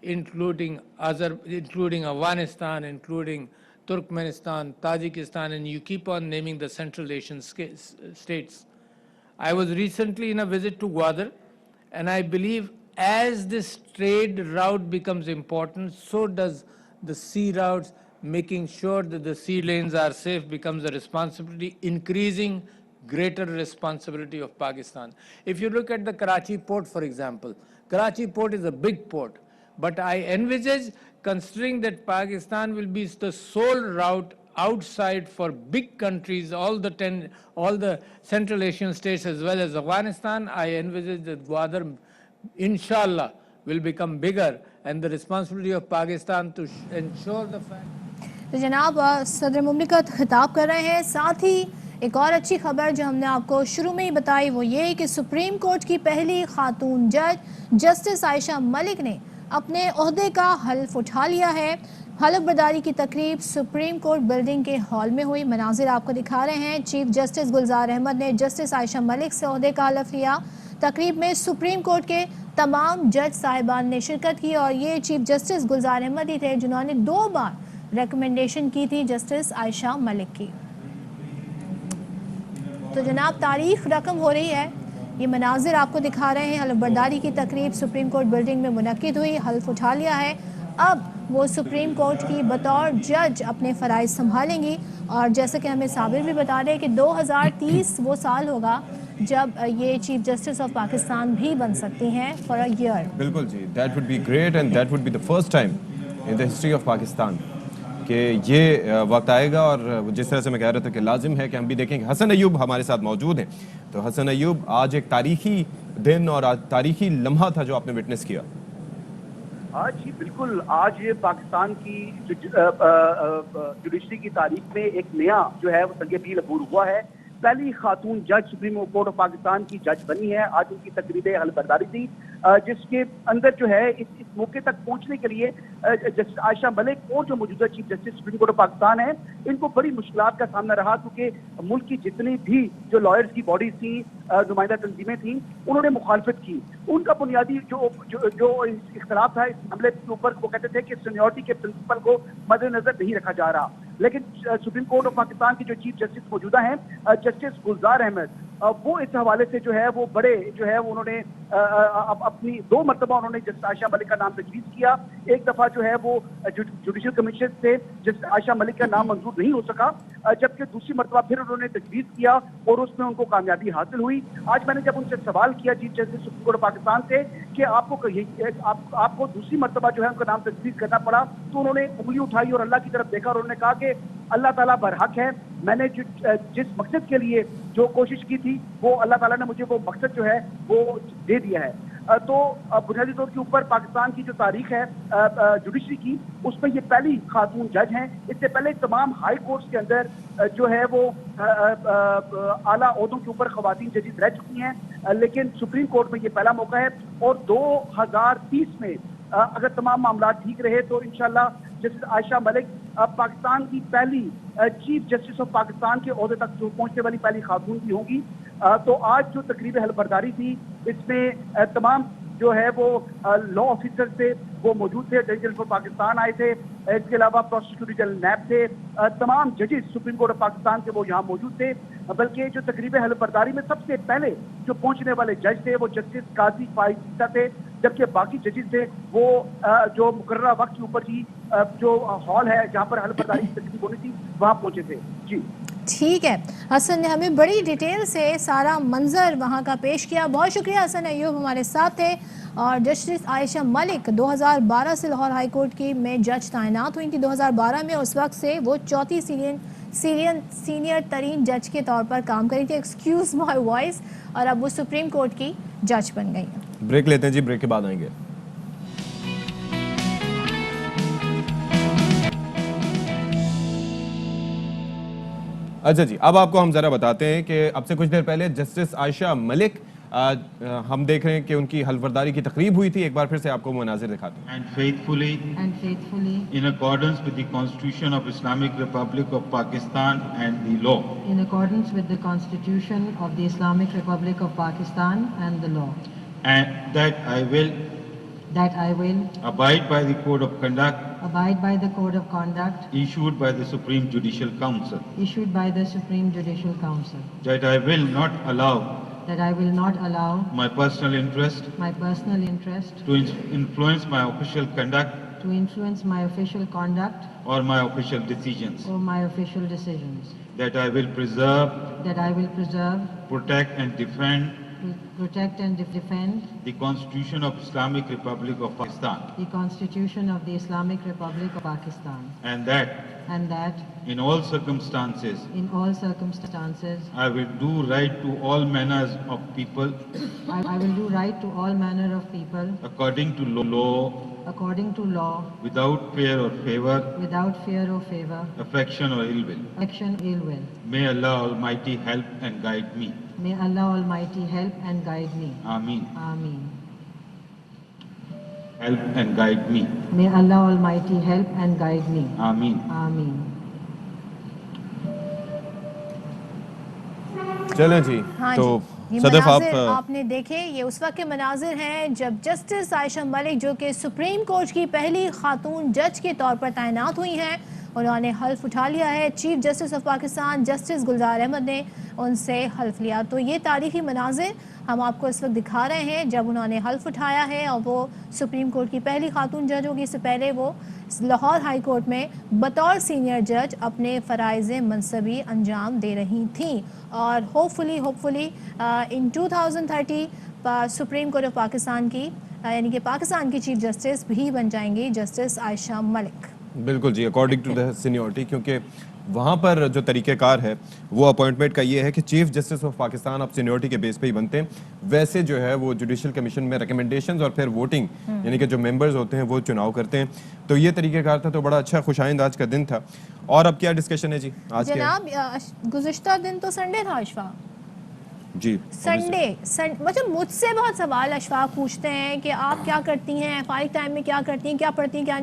including Afghanistan, including Turkmenistan, Tajikistan, and you keep on naming the Central Asian states. I was recently in a visit to Gwadar, and I believe as this trade route becomes important, so does the sea routes. Making sure that the sea lanes are safe becomes a responsibility, increasing greater responsibility of Pakistan. If you look at the Karachi port, for example, Karachi port is a big port, but I envisage, considering that Pakistan will be the sole route outside for big countries, all the Central Asian states as well as Afghanistan, I envisage that Gwadar, inshallah, will become bigger, and the responsibility of Pakistan to ensure the fact. तो जनाब सदर मुमलिकत खिताब कर रहे हैं। साथ ही एक और अच्छी खबर जो हमने आपको शुरू में ही बताई वो ये कि सुप्रीम कोर्ट की पहली खातून जज जस्टिस आयशा मलिक ने अपने ओहदे का हल्फ उठा लिया है। हल्फ बर्दारी की तकरीब सुप्रीम कोर्ट बिल्डिंग के हॉल में हुई। मनाजिर आपको दिखा रहे हैं। चीफ जस्टिस गुलजार अहमद ने जस्टिस आयशा मलिक से ओहदे का हल्फ लिया। तकरीब में सुप्रीम कोर्ट के तमाम जज साहिबान ने शिरकत की और ये चीफ जस्टिस गुलजार अहमद ही थे जिन्होंने 2 बार रिकमेंडेशन की थी जस्टिस आयशा मलिक की। तो जनाब तारीख रकम हो रही है। ये मनाजिर आपको दिखा रहे हैं। हल्फ बर्दारी की तकरीब सुप्रीम कोर्ट बिल्डिंग में मुनक्किद हुई। हल्फ उठा लिया है। अब वो सुप्रीम कोर्ट की बतौर जज अपने फ़राइज़ संभालेंगी और जैसे कि हमें साबिर भी बता रहे हैं कि 2030 वो साल होगा जब ये चीफ जस्टिस ऑफ पाकिस्तान भी बन सकती हैं फॉर अ ईयर। बिल्कुल जी, that would be great and that would be the first time in the history of Pakistan कि ये वक्त आएगा। और जिस तरह से मैं कह रहा था कि लाजिम है कि हम भी देखेंगे। हसन अयूब हमारे साथ मौजूद हैं। तो हसन अयूब, आज एक तारीखी दिन और आज तारीखी लम्हा था जो आपने विटनेस किया। जी बिल्कुल, आज ये पाकिस्तान की जुडिशरी की तारीख में एक नया जो है वो संग-ए-मील अबूर हुआ है। पहली खातून जज सुप्रीम कोर्ट ऑफ पाकिस्तान की जज बनी है। आज उनकी तकरीब हलबरदारी थी, जिसके अंदर जो है इस मौके तक पहुंचने के लिए जस्टिस आयशा मलिक और जो मौजूदा chief justice supreme court of Pakistan है, इनको बड़ी मुश्किलात का सामना रहा, क्योंकि मुल्क की जितनी भी जो लॉयर्स की बॉडीज थी, नुमाइंदा तंजीमें थी, उन्होंने मुखालफत की। उनका बुनियादी जो इख्तलाफ था इस मामले के ऊपर, वो कहते थे कि सीनियरिटी के प्रिंसिपल को मद्देनजर नहीं रखा जा रहा। लेकिन सुप्रीम कोर्ट ऑफ पाकिस्तान के जो चीफ जस्टिस मौजूदा हैं, जस्टिस गुलजार अहमद, वो इस हवाले से जो है वो बड़े जो है उन्होंने अपनी 2 मरतबा उन्होंने जस्टिस आयशा मलिक का नाम तजवीज़ किया। एक दफ़ा जो है वो जुडिशल कमीशन से जस्टिस आयशा मलिक का नाम मंजूर नहीं हो सका, जबकि दूसरी मरतबा फिर उन्होंने तजवीज़ किया और उसमें उनको कामयाबी हासिल हुई। आज मैंने जब उनसे सवाल किया chief justice supreme court of Pakistan से कि आपको दूसरी मरतबा जो है उनका नाम तजवीज़ करना पड़ा, तो उन्होंने उंगली उठाई और अल्लाह की तरफ देखा और उन्होंने कहा कि अल्लाह ताला बरहक है, मैंने जिस मकसद के लिए जो कोशिश की थी वो अल्लाह ताला ने मुझे वो मकसद जो है वो दे दिया है। तो बुनियादी तौर के ऊपर पाकिस्तान की जो तारीख है जुडिशरी की, उसमें ये पहली खातून जज हैं। इससे पहले तमाम हाई कोर्ट्स के अंदर जो है वो आला ओहदों के ऊपर खवातीन जजेस रह चुकी हैं, लेकिन सुप्रीम कोर्ट में ये पहला मौका है। और 2030 में अगर तमाम मामला ठीक रहे तो इंशाल्लाह जस्टिस आयशा मलिक पाकिस्तान की पहली चीफ जस्टिस ऑफ पाकिस्तान के ओहदे तक पहुंचने वाली पहली खातून भी होंगी। तो आज जो तकरीब हलबरदारी थी, इसमें तमाम जो है वो लॉ ऑफिसर थे, वो मौजूद थे, अटॉर्नी जनरल फॉर पाकिस्तान आए थे, इसके अलावा प्रोसिक्यूटर जनरल नैब थे, तमाम जजेस सुप्रीम कोर्ट ऑफ पाकिस्तान के वो यहाँ मौजूद थे। बल्कि जो तकरीब हलबरदारी में सबसे पहले जो पहुंचने वाले जज थे वो जस्टिस काजी फाइज थे, जबकि बाकी जजेस थे वो जो मुकर्ररा वक्त के ऊपर ही जो हॉल है जहाँ पर हलबरदारी की तकरीब होनी थी वहाँ पहुंचे थे। जी ठीक है, हसन ने हमें बड़ी डिटेल से सारा मंजर वहाँ का पेश किया। बहुत शुक्रिया हसन अयूब हमारे साथ थे। और जस्टिस आयशा मलिक 2012 से लाहौर हाई कोर्ट की में जज तैनात हुई थी 2012 में। उस वक्त से वो चौथी सीनियर तरीन जज के तौर पर काम करी थी, एक्सक्यूज माय वॉइस, और अब वो सुप्रीम कोर्ट की जज बन गई हैं। ब्रेक लेते हैं जी, ब्रेक के बाद आएंगे। अच्छा जी, अब आपको हम जरा बताते हैं कि अब से कुछ देर पहले जस्टिस आयशा मलिक हम देख रहे हैं कि उनकी हलफबरदारी की तकरीब हुई थी। एक बार फिर से आपको मनाजिर दिखाते हैं। And faithfully in accordance with the Constitution of Islamic Republic of Pakistan and the law. In accordance with the Constitution of the Islamic Republic of Pakistan and the law. And that I will abide by the code of conduct issued by the Supreme Judicial Council. That I will not allow my personal interest to influence my official conduct or my official decisions. That I will preserve, protect and defend the Constitution of Islamic Republic of Pakistan. And that in all circumstances I will do right to all manners of people according to law without fear or favor, affection or ill will. May Allah Almighty help and guide me. Ameen. Help and guide me. May Allah Almighty help and guide me. Ameen. चलें जी, हाँ तो जी, ये सदफ मनाजिर आप आपने देखे, ये उस वक्त के मनाजिर हैं जब जस्टिस आयशा मलिक जो कि सुप्रीम कोर्ट की पहली खातून जज के तौर पर तैनात हुई हैं, उन्होंने हल्फ उठा लिया है। Chief justice of Pakistan justice Gulzar Ahmed ने उनसे हल्फ लिया। तो ये तारीखी मनाजिर हम आपको इस वक्त दिखा रहे हैं जब उन्होंने हल्फ उठाया है और वो सुप्रीम कोर्ट की पहली खातून जज होगी। इससे पहले वो लाहौर हाई कोर्ट में बतौर सीनियर जज अपने फ़राइज़ मनसबी अंजाम दे रही थीं और hopefully in 2030 supreme court of Pakistan की यानी कि पाकिस्तान की चीफ जस्टिस भी बन जाएंगी जस्टिस आयशा मलिक। बिल्कुल जी, अकॉर्डिंग टू द सीनियरिटी, क्योंकि वहाँ पर जो तरीक़ेकार है वो अपॉइंटमेंट का ये है कि चीफ जस्टिस ऑफ पाकिस्तान अब सीनियरिटी के बेस पे ही बनते हैं। वैसे जो है वो जुडिशल कमीशन में रिकमेंडेशंस और फिर वोटिंग यानी कि जो मेंबर्स होते हैं वो चुनाव करते हैं। तो ये तरीक़ेकार था, तो बड़ा अच्छा खुशाइंद आज का दिन था। और अब क्या डिस्कशन है जी आज के? जनाब गुज़िश्ता दिन तो संडे था अशफाक जी, मतलब मुझसे बहुत सवाल अशफाक पूछते हैं कि आप क्या करती हैं फारिग टाइम में, क्या करती हैं, क्या पढ़ती हैं, क्या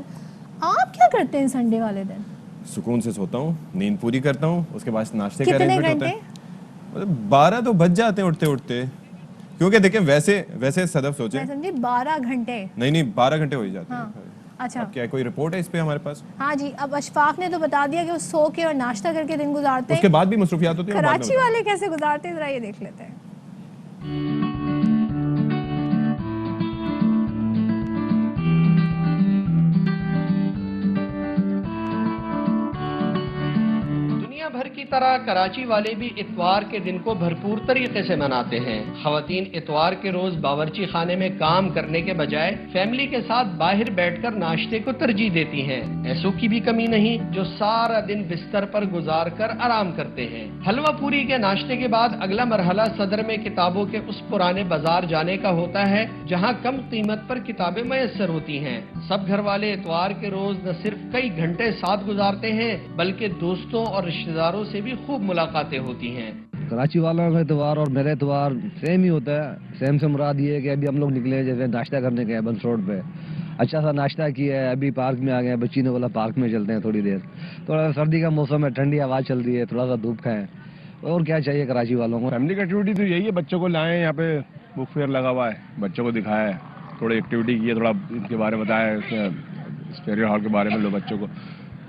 आप क्या करते हैं संडे वाले दिन? सुकून से सोता हूँ, नींद पूरी करता हूँ, उसके बाद नाश्ते का कितने अरेंजमेंट होता घंटे? है। मतलब 12 तो बज जाते हैं उठते उठते, क्योंकि देखें वैसे सदफ सोचे मैं समझी 12 घंटे। नहीं 12 घंटे हो ही जाते हैं। हाँ, अच्छा। अब क्या कोई रिपोर्ट है इस पे हमारे पास? हाँ जी, अब अशफाक ने तो बता दिया कि वो सो के और नाश्ता करके दिन गुजारते उसके हैं। बाद भी मसरूफियात होती है। कराची वाले कैसे गुजारते हैं, जरा ये देख लेते हैं। भर की तरह कराची वाले भी इतवार के दिन को भरपूर तरीके से मनाते हैं। खवातीन इतवार के रोज बावर्ची खाने में काम करने के बजाय फैमिली के साथ बाहर बैठकर नाश्ते को तरजीह देती हैं। ऐसों की भी कमी नहीं जो सारा दिन बिस्तर पर गुजार कर आराम करते हैं। हलवा पूरी के नाश्ते के बाद अगला मरहला सदर में किताबों के उस पुराने बाजार जाने का होता है जहाँ कम कीमत पर किताबें मयसर होती हैं। सब घर वाले इतवार के रोज न सिर्फ कई घंटे साथ गुजारते हैं बल्कि दोस्तों और रिश्तेदारों से भी खूब मुलाकातें होती हैं। कराची वालों का इतवार और मेरा इतवार सेम ही होता है। सेम से मुराद ये है कि अभी हम लोग निकले जैसे नाश्ता करने गए बंस रोड पे, अच्छा सा नाश्ता किया है, अभी पार्क में आ गए, बच्ची ने बोला पार्क में चलते हैं थोड़ी देर। थोड़ा सर्दी का मौसम है, ठंडी हवा चल रही है, थोड़ा सा धूप खाएं, और क्या चाहिए कराची वालों को। फैमिली की एक्टिविटी तो यही है, बच्चों को लाएं, यहाँ पे बुक फेयर लगा हुआ है, बच्चों को दिखाया है, थोड़ी एक्टिविटी की है, थोड़ा इनके बारे में बताया स्टेरियो हॉल के बारे में लो बच्चों को।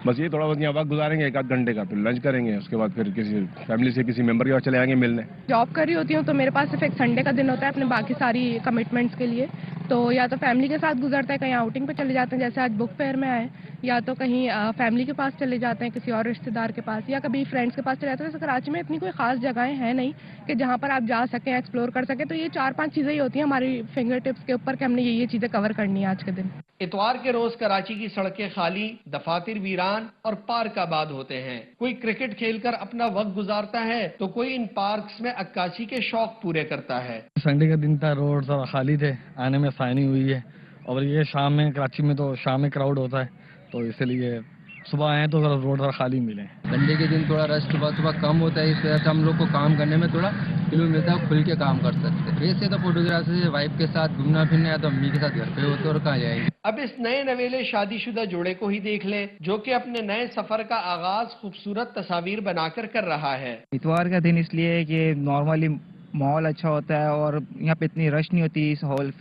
बस ये थोड़ा बहुत यहाँ वक्त गुजारेंगे 1 आध घंटे का, फिर लंच करेंगे, उसके बाद फिर किसी फैमिली से किसी मेंबर के पास चले आएंगे मिलने। जॉब कर रही होती हूँ तो मेरे पास सिर्फ एक संडे का दिन होता है अपने बाकी सारी कमिटमेंट्स के लिए। तो या तो फैमिली के साथ गुजरता है, कहीं आउटिंग पे चले जाते हैं जैसे आज बुक फेयर में आए, या तो कहीं फैमिली के पास चले जाते हैं किसी और रिश्तेदार के पास, या कभी फ्रेंड्स के पास चले जाते हैं। जैसे कराची में इतनी कोई खास जगहें हैं नहीं कि जहाँ पर आप जा सकें, एक्सप्लोर कर सकें। तो ये 4-5 चीज़ें ही होती हैं हमारी फिंगर टिप्स के ऊपर कि हमने ये चीज़ें कवर करनी है आज के दिन। इतवार के रोज कराची की सड़कें खाली, दफातर वीरान और पार्क आबाद होते हैं। कोई क्रिकेट खेलकर अपना वक्त गुजारता है तो कोई इन पार्क्स में अक्कासी के शौक पूरे करता है। संडे का दिन था, रोड सब खाली थे, आने में आसानी हुई है। और ये शाम में कराची में तो शाम में क्राउड होता है, तो इसलिए सुबह आए तो जरा रोड थोड़ा खाली मिले। संडे के दिन थोड़ा रश सुबह कम होता है, इस वजह से हम लोग को काम करने में थोड़ा फ्रीडम मिलता है, खुल के काम कर सकते हैं। वैसे तो फोटोग्राफी से वाइफ के साथ घूमना फिरना है तो अम्मी के साथ घर पे होते और कहाँ जाएंगे। अब इस नए नवेले शादीशुदा जोड़े को ही देख लें जो कि अपने नए सफर का आगाज खूबसूरत तस्वीर बनाकर कर रहा है। इतवार का दिन इसलिए है कि नॉर्मली माहौल अच्छा होता है और यहाँ पे इतनी रश नहीं होती इस हॉल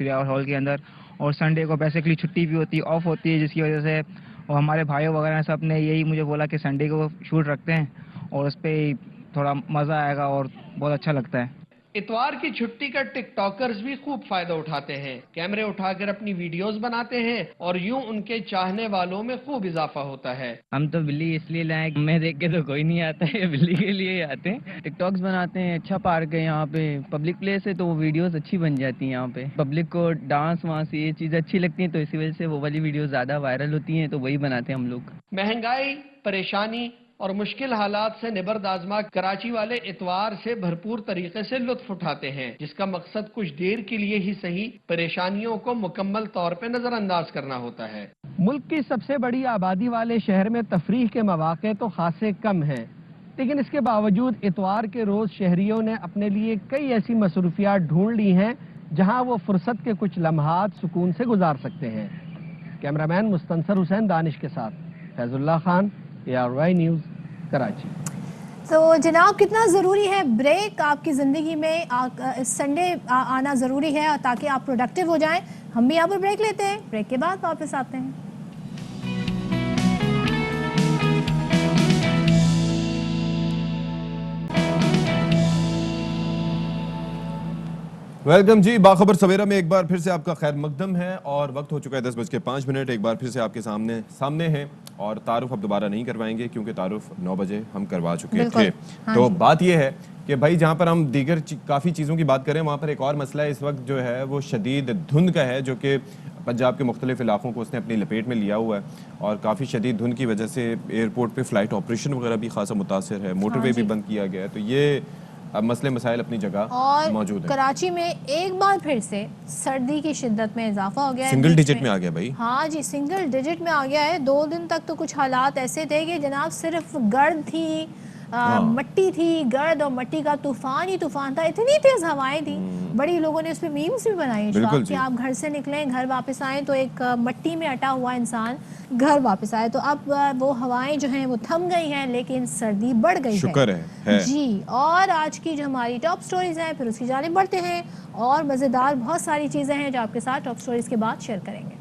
के अंदर, और संडे को बेसिकली छुट्टी भी होती है, ऑफ होती है, जिसकी वजह से और हमारे भाइयों वगैरह सब ने यही मुझे बोला कि संडे को शूट रखते हैं और उस पर थोड़ा मज़ा आएगा और बहुत अच्छा लगता है। इतवार की छुट्टी का टिकटॉकर्स भी खूब फायदा उठाते हैं, कैमरे उठाकर अपनी वीडियोस बनाते हैं और यूं उनके चाहने वालों में खूब इजाफा होता है। हम तो बिल्ली इसलिए लाए, मैं देख के तो कोई नहीं आता है, बिल्ली के लिए आते हैं। टिकटॉक्स बनाते हैं, अच्छा पार्क है यहाँ पे, पब्लिक प्लेस है तो वो वीडियोस अच्छी बन जाती हैं। यहाँ पे पब्लिक को डांस वांस ये चीज़ अच्छी लगती है तो इसी वजह से वो वाली वीडियो ज्यादा वायरल होती हैं, तो वही बनाते हैं हम लोग। महंगाई, परेशानी और मुश्किल हालात से निबर्द आजमा कराची वाले इतवार से भरपूर तरीके से लुत्फ उठाते हैं, जिसका मकसद कुछ देर के लिए ही सही परेशानियों को मुकम्मल तौर पे नजरअंदाज करना होता है। मुल्क की सबसे बड़ी आबादी वाले शहर में तफरीह के मौके तो खासे कम हैं, लेकिन इसके बावजूद इतवार के रोज शहरियों ने अपने लिए कई ऐसी मसरूफियात ढूंढ ली हैं जहां वो फुर्सत के कुछ लम्हात सुकून से गुजार सकते हैं। कैमरामैन मुस्तंसर हुसैन दानिश के साथ फैजुल्ला खान, ARY न्यूज़, कराची। तो जनाब कितना ज़रूरी है ब्रेक आपकी ज़िंदगी में? संडे आना ज़रूरी है ताकि आप प्रोडक्टिव हो जाएं। हम भी यहाँ पर ब्रेक लेते हैं, ब्रेक के बाद वापस आते हैं। वेलकम जी, बाखबर सवेरा में एक बार फिर से आपका खैर मकदम है और वक्त हो चुका है 10:05। एक बार फिर से आपके सामने हैं और तारुफ अब दोबारा नहीं करवाएंगे क्योंकि तारुफ 9 बजे हम करवा चुके थे। हाँ तो बात यह है कि भाई जहाँ पर हम दीगर काफ़ी चीज़ों की बात करें वहाँ पर एक और मसला है इस वक्त जो है वो शदीद धुंध का है, जो कि पंजाब के मुख्तलिफ इलाकों को उसने अपनी लपेट में लिया हुआ है और काफ़ी शदीद धुंध की वजह से एयरपोर्ट पे फ़्लाइट ऑपरेशन वगैरह भी खासा मुतासर है, मोटरवे भी बंद किया गया है। तो ये मसले मसाइल अपनी जगह और मौजूद है। कराची में एक बार फिर से सर्दी की शिद्दत में इजाफा हो गया है। सिंगल डिजिट में आ गया भाई। हाँ जी, सिंगल डिजिट में आ गया है। 2 दिन तक तो कुछ हालात ऐसे थे कि जनाब सिर्फ गर्द थी, मट्टी थी, गर्द और मट्टी का तूफान ही तूफान था। इतनी तेज हवाएं थी, बड़ी लोगों ने उस पर मीम्स भी बनाई कि आप घर से निकलें, घर वापस आएँ तो एक मट्टी में अटा हुआ इंसान घर वापस आए। तो अब वो हवाएं जो हैं वो थम गई हैं, लेकिन सर्दी बढ़ गई शुक्र है जी। और आज की जो हमारी टॉप स्टोरीज हैं, फिर उसकी जानिब बढ़ते हैं और मज़ेदार बहुत सारी चीज़ें हैं जो आपके साथ टॉप स्टोरीज के बाद शेयर करेंगे।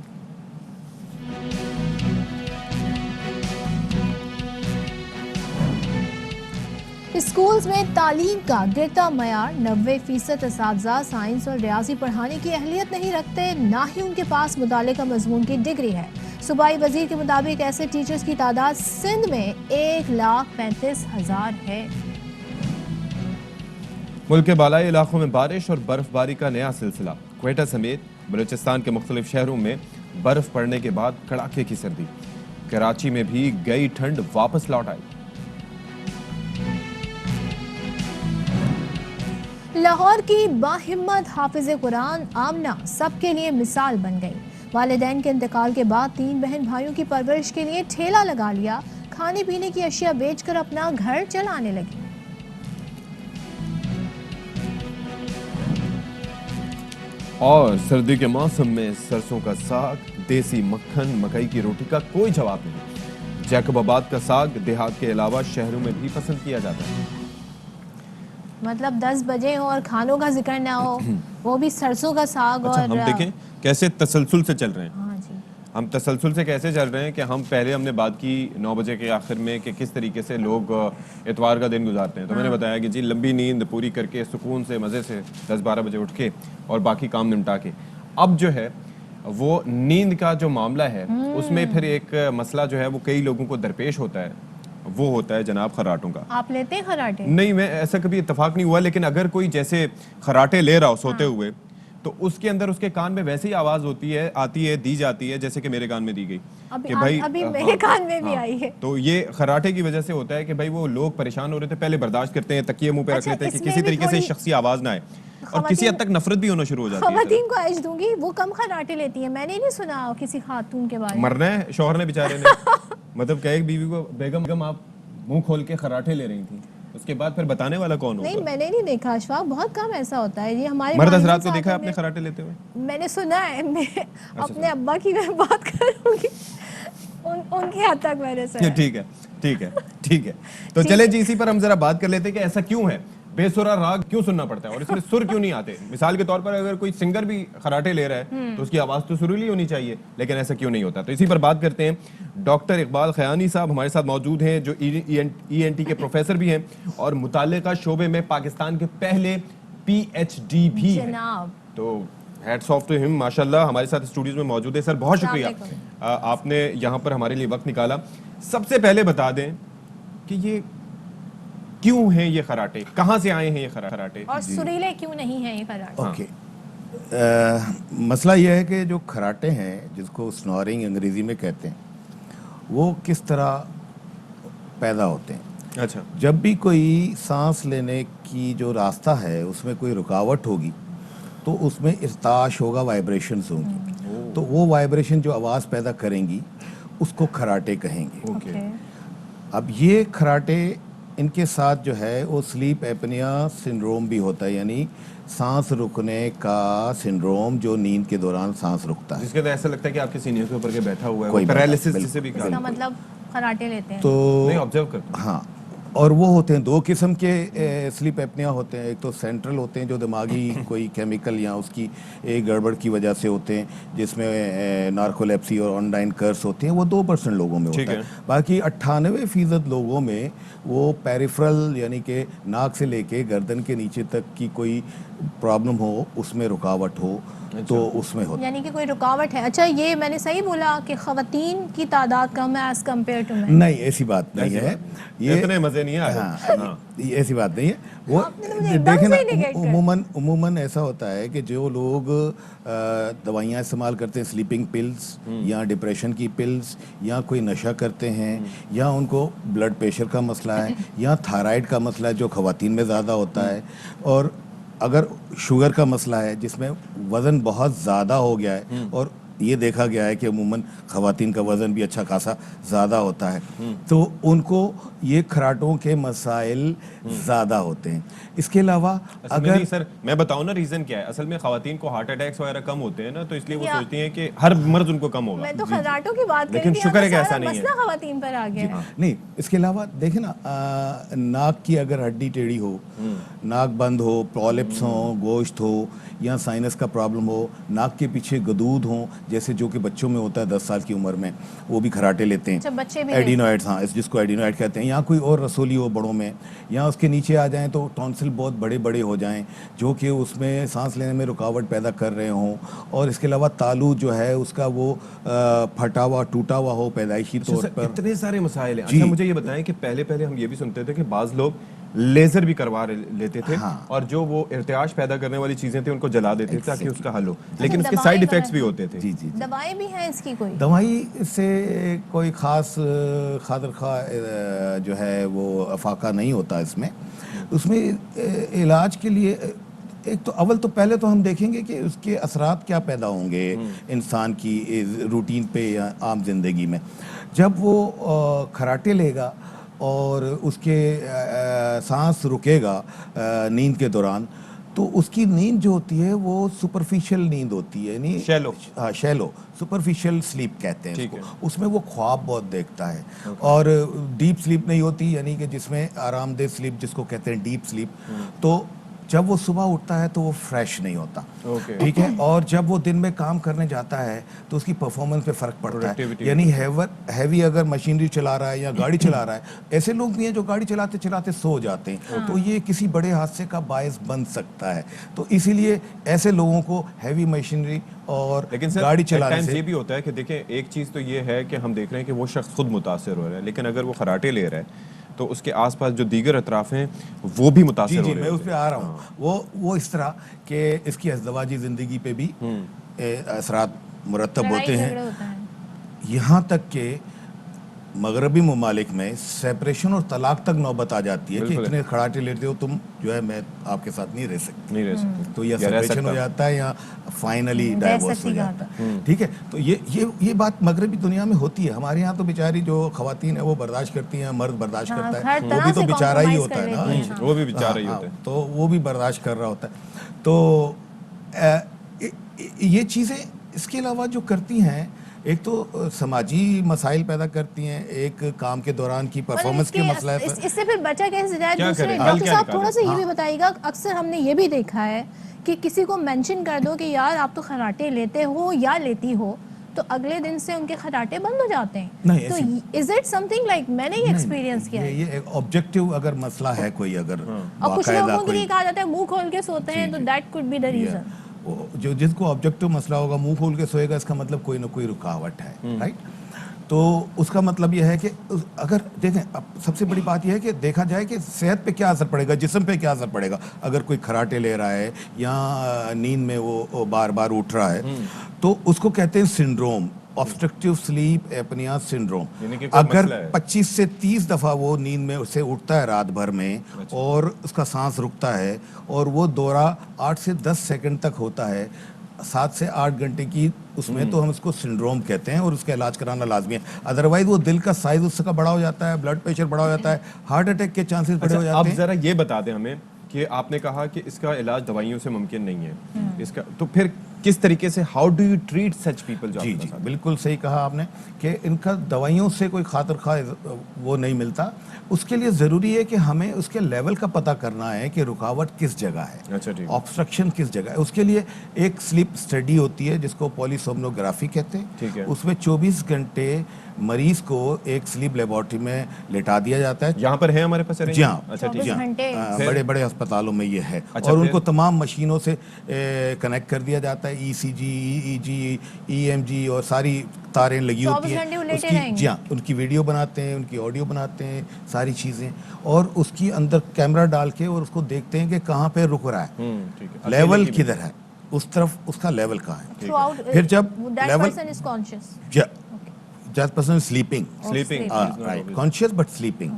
स्कूल्स में तालीम का गिरता मयार, 90% असातिज़ा साइंस और रियाजी पढ़ाने की अहलियत नहीं रखते, ना ही उनके पास मुतालिका मजमून की डिग्री है। सूबाई वजीर के मुताबिक ऐसे टीचर्स की तादाद सिंध में 1,35,000 है। मुल्क के बालाई इलाकों में बारिश और बर्फबारी का नया सिलसिला। क्वेटा समेत बलूचिस्तान के मुख्तलिफ शहरों में बर्फ पड़ने के बाद कड़ाके की सर्दी। कराची में भी गई ठंड वापस लौट आई। लाहौर की बाहिम्मत हाफिज कुरान आमना सबके लिए मिसाल बन गई। वालिदैन के इंतकाल के बाद 3 बहन भाइयों की परवरिश के लिए ठेला लगा लिया, खाने पीने की अशिया बेचकर अपना घर चलाने लगी। और सर्दी के मौसम में सरसों का साग, देसी मक्खन, मकई की रोटी का कोई जवाब नहीं। जैकबाबाद का साग देहात के अलावा शहरों में भी पसंद किया जाता है। मतलब 10 बजे हो और खानों का जिक्र ना हो, वो भी सरसों का साग। अच्छा, और हम देखें कैसे तसलसल से चल रहे हैं। हाँ जी। हम तसलसल से कैसे चल रहे हैं कि हमने बात की 9 बजे के आखिर में कि किस तरीके से लोग इतवार का दिन गुजारते हैं। तो मैंने बताया कि जी लंबी नींद पूरी करके सुकून से मज़े से 10-12 बजे उठ के और बाकी काम निपटा के, अब जो है वो नींद का जो मामला है उसमें फिर एक मसला जो है वो कई लोगों को दरपेश होता है, वो होता है जनाब खराटों का। आप लेते हैं खराटे? नहीं, मैं ऐसा कभी इत्तेफाक नहीं हुआ, लेकिन अगर कोई जैसे खराटे ले रहा हो सोते हुए, तो उसके अंदर उसके कान में वैसे ही आवाज आती है दी जाती है जैसे कि मेरे कान में दी गई कि भाई अभी मेरे कान में भी आई है। तो ये खराटे की वजह से होता है कि भाई वो लोग परेशान हो रहे थे, पहले बर्दाश्त करते हैं, तकिए मुंह पे रख लेते हैं कि किसी तरीके से शख्सी आवाज ना आए, और किसी हद तक नफरत भी होना शुरू हो जाती है। खवातीन को आज दूंगी, वो कम खराटे लेती है। मैंने नहीं सुना किसी खातून के बारे में। मरना है शौहर ने बेचारे ने मतलब कहे बीवी को, बेगम आप मुंह खोल के खराटे ले रही थी, उसके बाद फिर बताने वाला कौन होगा? नहीं, मैंने नहीं देखा अशफाक, बहुत कम ऐसा होता है। ये हमारे मर्द हज़रात को देखा है आपने खराटे लेते हुए? मैंने सुना है। मैं अपने अब्बा की मैं बात करूंगी, उनकी हद तक मैंने सुना। ठीक है। तो चले जी इसी पर हम जरा बात कर लेते हैं कि ऐसा क्यों है, बेसुरा राग क्यों सुनना पड़ता है और इसमें सुर क्यों नहीं आते। मिसाल के तौर पर अगर कोई सिंगर भी खराटे ले रहा है तो उसकी आवाज तो सुरीली होनी चाहिए, लेकिन ऐसा क्यों नहीं होता। तो इसी पर बात करते हैं। डॉक्टर इकबाल खयानी साहब हमारे साथ मौजूद हैं, जो ENT के प्रोफेसर भी हैं और मुताल्लिका शोबे में पाकिस्तान के पहले PhD भी हैं। तो हैट्स ऑफ टू हिम, माशाल्लाह हमारे साथ स्टूडियोज में मौजूद है। सर बहुत शुक्रिया आपने यहाँ पर हमारे लिए वक्त निकाला। सबसे पहले बता दें कि ये क्यों है ये खराटे, कहाँ से आए हैं ये खराटे और सुरीले क्यों नहीं है ये खराटे? ओके, मसला यह है कि जो खराटे हैं जिसको स्नोरिंग अंग्रेजी में कहते हैं, वो किस तरह पैदा होते हैं। अच्छा, जब भी कोई सांस लेने की जो रास्ता है उसमें कोई रुकावट होगी तो उसमें इर्ताश होगा, वाइब्रेशंस होंगी, तो वो वाइब्रेशन जो आवाज़ पैदा करेंगी उसको खराटे कहेंगे। अब ये खराटे, इनके साथ जो है वो स्लीप एपनिया सिंड्रोम भी होता है, यानी सांस रुकने का सिंड्रोम, जो नींद के दौरान सांस रुकता है, जिसके ऐसा लगता है कि आपके सीने के ऊपर के बैठा हुआ है, पैरालिसिस जिसे भी इसका मतलब खराटे लेते हैं तो नहीं, ऑब्जर्व करते हैं। हाँ, और वो होते हैं 2 किस्म के स्लीप एपनिया होते हैं। एक तो सेंट्रल होते हैं जो दिमागी कोई केमिकल या उसकी एक गड़बड़ की वजह से होते हैं, जिसमें नार्कोलेप्सी और ऑनलाइन कर्स होते हैं, वो 2% लोगों में होता है। बाकी 98% लोगों में वो पेरिफेरल यानी कि नाक से लेके गर्दन के नीचे तक की कोई प्रॉब्लम हो, उसमें रुकावट हो, तो उसमें होता यानी कि कोई रुकावट है। अच्छा, ये मैंने सही बोला कि खवातीन की तादाद कम है एज कम्पेयर टू मैन? नहीं, ऐसी बात नहीं है। ये इतने मजे नहीं आ रहे। हाँ, ये ऐसी बात नहीं है। वो एकदम देखे से ही negate ना, उमूमन ऐसा होता है कि जो लोग दवाइयाँ इस्तेमाल करते हैं, स्लीपिंग पिल्स या डिप्रेशन की पिल्स, या कोई नशा करते हैं, या उनको ब्लड प्रेशर का मसला है, या थायराइड का मसला है जो खवातीन में ज़्यादा होता है, और अगर शुगर का मसला है जिसमें वज़न बहुत ज़्यादा हो गया है, और ये देखा गया है कि अमूमन खवातीन का वज़न भी अच्छा खासा ज़्यादा होता है, तो उनको ये खराटों के मसाइल ज़्यादा होते हैं। इसके अलावा अगर सर मैं बताऊं ना रीजन क्या है, असल में खवातीन को हार्ट अटैक्स वगैरह कम होते हैं ना, तो इसलिए वो सोचती हैं कि हर मर्ज उनको कम होगा। मैं तो खराटों की बात कर रही लेकिन थी, शुक्र है कि यहाँ तो ऐसा सारा नहीं है। मसला खवातीन पर आ गया है। नहीं, इसके अलावा देखे ना, नाक की अगर हड्डी टेढ़ी हो, नाक बंद हो, पॉलिप्स हो, गोश्त हो, या साइनस का प्रॉब्लम हो, नाक के पीछे गदूद हो, जैसे जो कि बच्चों में होता है 10 साल की उम्र में, वो भी खराटे लेते हैं। अच्छा, बच्चे भी एडिनोइड्स, हाँ, जिसको एडिनोइड कहते हैं, या कोई और रसोली हो बड़ों में, या उसके नीचे आ जाएं तो टॉन्सिल बहुत बड़े बड़े हो जाएं जो कि उसमें सांस लेने में रुकावट पैदा कर रहे हों, और इसके अलावा तालू जो है उसका वो फटा हुआ टूटा हुआ हो पैदाइशी तौर पर। इतने सारे मसाइल हैं। अच्छा, मुझे ये बताएं कि पहले हम ये भी सुनते थे कि बाज लोग लेजर भी करवा लेते थे, और जो वो इर्तियाश पैदा करने वाली चीजें थी उनको जला देते थे ताकि उसका हल हो, लेकिन उसके साइड इफेक्ट्स भी होते थे। जी जी, दवाएं भी हैं इसकी कोई? दवाई से कोई खास खादर खा जो है वो अफाका नहीं होता इसमें। उसमें इलाज के लिए एक तो अव्वल तो पहले तो हम देखेंगे कि उसके असरात क्या पैदा होंगे इंसान की रूटीन पे या आम जिंदगी में। जब वो खराटे लेगा और उसके सांस रुकेगा नींद के दौरान, तो उसकी नींद जो होती है वो सुपरफिशियल नींद होती है, यानी शैलो। हाँ, शैलो, सुपरफिशियल स्लीप कहते हैं उसको। उसमें वो ख्वाब बहुत देखता है, और डीप स्लीप नहीं होती, यानी कि जिसमें आरामदेह स्लीप जिसको कहते हैं डीप स्लीप। तो जब वो सुबह उठता है तो वो फ्रेश नहीं होता, ठीक है, और जब वो दिन में काम करने जाता है तो उसकी परफॉर्मेंस पे फर्क पड़ता है। यानी हैवी अगर मशीनरी चला रहा है या गाड़ी चला रहा है, ऐसे लोग भी हैं जो गाड़ी चलाते चलाते सो जाते हैं, तो ये किसी बड़े हादसे का बायस बन सकता है। तो इसीलिए ऐसे लोगों को हैवी मशीनरी और लेकिन सर, गाड़ी चलाने से ये भी होता है कि देखिए, एक चीज़ तो ये है कि हम देख रहे हैं कि वो शख्स खुद मुतासर हो रहा है, लेकिन अगर वो खराटे ले रहा है तो उसके आसपास जो दीगर अतराफ हैं वो भी मुतासर हो रहे हैं। मैं उस पर आ रहा हूँ। वो इस तरह कि इसकी अज़दवाजी ज़िंदगी पे भी असरात मुरतब होते हैं। यहाँ तक कि मगरबी ममालिक में सेपरेशन और तलाक तक नौबत आ जाती है कि इतने खराटे लेते हो तुम, जो है मैं आपके साथ नहीं रह सकती, तो या सेपरेशन हो जाता है या फाइनली डाइवोर्स हो जाता है, ठीक है। तो ये बात मगरबी दुनिया में होती है। हमारे यहाँ तो बेचारी जो खवातीन है वो बर्दाश्त करती हैं, मर्द बर्दाश्त करता है, वो भी तो बेचारा ही होता है ना, वो भी बेचारा ही होता है, तो वो भी बर्दाश्त कर रहा होता है। तो ये चीज़ें इसके अलावा जो करती हैं, एक तो समाजी मसाइल पैदा करती हैं, एक काम के दौरान की परफॉर्मेंस के मसला है। इससे फिर बचा कैसे जाए? दूसरे डॉक्टर साहब थोड़ा सा ये भी बताइएगा, अक्सर हमने ये भी देखा है कि किसी को मेंशन कर दो कि यार आप तो खराटे लेते हो या लेती हो, तो अगले दिन से उनके खराटे बंद हो जाते हैं। नहीं, तो इज इट समथिंग लाइक मैंने ये एक्सपीरियंस किया है। ये एक ऑब्जेक्टिव अगर मसला है कोई, अगर और कुछ लोगों के लिए कहा जाता है मुंह खोल के सोते हैं, तो that could be the reason. जो जिसको ऑब्जेक्टिव मसला होगा, मुंह खोल के सोएगा, इसका मतलब कोई ना कोई रुकावट है, राइट। तो उसका मतलब यह है कि अगर देखें, अब सबसे बड़ी बात यह है कि देखा जाए कि सेहत पे क्या असर पड़ेगा, जिस्म पे क्या असर पड़ेगा अगर कोई खराटे ले रहा है या नींद में वो बार बार उठ रहा है, तो उसको कहते हैं syndrome, obstructive sleep apnoea syndrome. अगर 25 से 30 दफ़ा वो नींद में उससे उठता है रात भर में, और उसका सांस रुकता है, और वो दौरा 8 से 10 सेकंड तक होता है, 7 से 8 घंटे की, उसमें तो हम इसको सिंड्रोम कहते हैं, और उसका इलाज कराना लाजमी है। अदरवाइज वो दिल का साइज उसका बड़ा हो जाता है, ब्लड प्रेशर बड़ा हो जाता है, हार्ट अटैक के चांसेस बड़े हो जाते हैं। आप जरा ये बता दें हमें कि आपने कहा कि इसका इलाज दवाइयों से मुमकिन नहीं है, इसका तो फिर किस तरीके से, how do you treat such people? जी, बिल्कुल सही कहा आपने कि इनका दवाइयों से कोई खातिर खा वो नहीं मिलता। उसके लिए ज़रूरी है कि हमें उसके लेवल का पता करना है कि रुकावट किस जगह है, अच्छा, ठीक, ऑब्स्ट्रक्शन किस जगह है। उसके लिए एक स्लीप स्टडी होती है जिसको पॉलीसोमनोग्राफी कहते हैं, ठीक है। उसमें 24 घंटे मरीज को एक स्लीप लेबोरेटरी में लेटा दिया जाता है। यहाँ पर है हमारे पास? जी हाँ, अच्छा, ठीक जी हाँ, है। बड़े बड़े अस्पतालों में ये है। अच्छा, और उनको तमाम मशीनों से कनेक्ट कर दिया जाता है, ECG, EEG, EMG और सारी तारें लगी होती हैं उसकी। जी हाँ, उनकी वीडियो बनाते हैं, उनकी ऑडियो बनाते हैं, सारी चीज़ें, और उसकी अंदर कैमरा डाल के और उसको देखते हैं कि कहाँ पे रुक रहा है, लेवल किधर है, उस तरफ उसका लेवल कहाँ है। फिर जब level that person is sleeping, right, conscious but sleeping,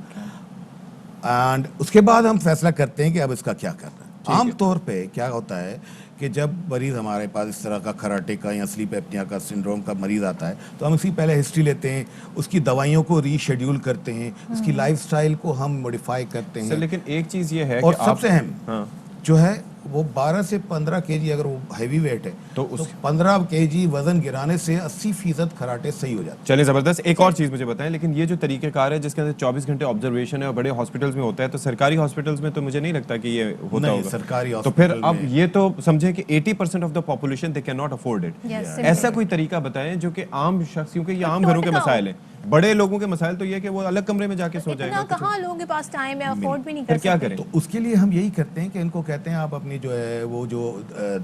and उसके बाद हम फैसला करते हैं कि अब इसका क्या करना है। आम तौर पे क्या होता है कि जब मरीज हमारे पास इस तरह का खराटे का या स्लीप एपनिया का सिंड्रोम का मरीज आता है तो हम उसकी पहले हिस्ट्री लेते हैं, उसकी दवाइयों को रीशेड्यूल करते हैं, उसकी लाइफस्टाइल को हम मॉडिफाई करते हैं। लेकिन एक चीज ये है और कि सबसे अहम जो है वो 12 से 15 केजी अगर वो हैवी वेट है तो 15 केजी वजन गिराने से 80% खराटे सही हो जाते हैं। चलिए, जबरदस्त। एक और चीज मुझे बताएं, लेकिन ये जो तरीकेकार है जिसके अंदर 24 घंटे ऑब्जर्वेशन है और बड़े हॉस्पिटल्स में होता है, तो सरकारी हॉस्पिटल्स में तो मुझे नहीं लगता कि ये होता होगा। सरकारी तो फिर अब ये तो समझे कि 80% of the population they can not afford it. ऐसा कोई तरीका बताएं जो कि आम शख्सियों के या आम घरों के मसाइल हैं। बड़े लोगों के मसाइल तो ये है कि वो अलग कमरे में जाके सो जाएगा। कहाँ लोगों के पास टाइम है, अफोर्ड भी नहीं कर सकते। क्या करें? तो उसके लिए हम यही करते हैं कि इनको कहते हैं आप अपनी जो है वो जो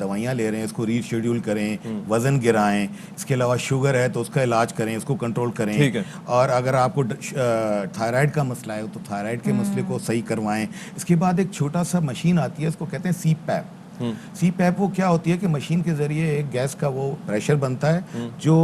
दवाइयाँ ले रहे हैं इसको रीशेड्यूल करें, वजन गिराएं, इसके अलावा शुगर है तो उसका इलाज करें, उसको कंट्रोल करें, और अगर आपको थायराइड का मसला है तो थायराइड के मसले को सही करवाएं। इसके बाद एक छोटा सा मशीन आती है, इसको कहते हैं CPAP। वो क्या होती है कि मशीन के जरिए एक गैस का वो प्रेशर बनता है जो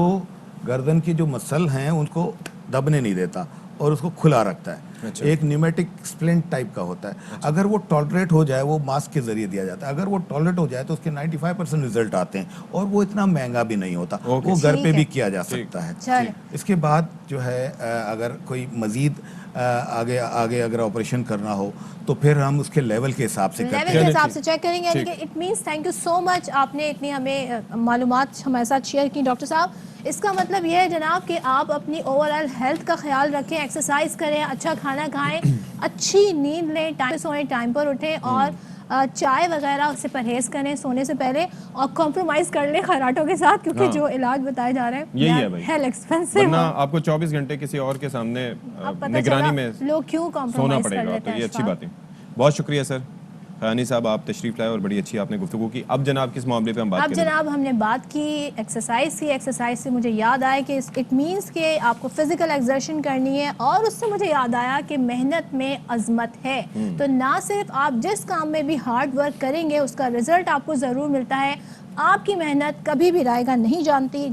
गर्दन के जो मसल हैं उनको दबने नहीं देता और उसको खुला रखता है। अच्छा। एक न्यूमेटिक स्प्लिंट टाइप का होता है। अच्छा। अगर वो टॉलरेट हो जाए वो मास्क के जरिए दिया जाता है, अगर वो टॉलरेट हो जाए तो उसके 95% रिजल्ट आते हैं और वो इतना महंगा भी नहीं होता, वो घर पे भी किया जा सकता है। इसके बाद जो है अगर कोई मजीद आगे अगर ऑपरेशन करना हो तो फिर हम उसके लेवल के हिसाब से चेक करेंगे। यानी कि it means thank you so much, आपने इतनी हमें मालूमात हमारे साथ शेयर की डॉक्टर साहब। इसका मतलब ये है जनाब कि आप अपनी ओवरऑल हेल्थ का ख्याल रखें, एक्सरसाइज करें, अच्छा खाना खाएं, अच्छी नींद लें, टाइम सोएं, टाइम पर उठें, और चाय वगैरह से परहेज करें सोने से पहले, और कॉम्प्रोमाइज कर लें खराटों के साथ, क्योंकि जो इलाज बताए जा रहे हैं यही है भाई, हेल्थ एक्सपेंसिव, वरना आपको 24 घंटे किसी और के सामने निगरानी में लोग क्यों कॉम्प्रोमाइज कर लेते हैं। तो ये अच्छी बात है। बहुत शुक्रिया सर खयानी साहब, आप तशरीफ लाए और बड़ी अच्छी आपने गुफ्तगू की। अब जनाब किस मामले पे हम बात करें? अब जनाब हमने बात की एक्सरसाइज की। एक्सरसाइज से मुझे याद आया कि इट मींस कि आपको फिजिकल एक्सर्शन करनी है, और उससे मुझे याद आया कि मेहनत में अजमत है। तो ना सिर्फ आप जिस काम में भी हार्ड वर्क करेंगे उसका रिजल्ट आपको ज़रूर मिलता है, आपकी मेहनत कभी भी रायगा नहीं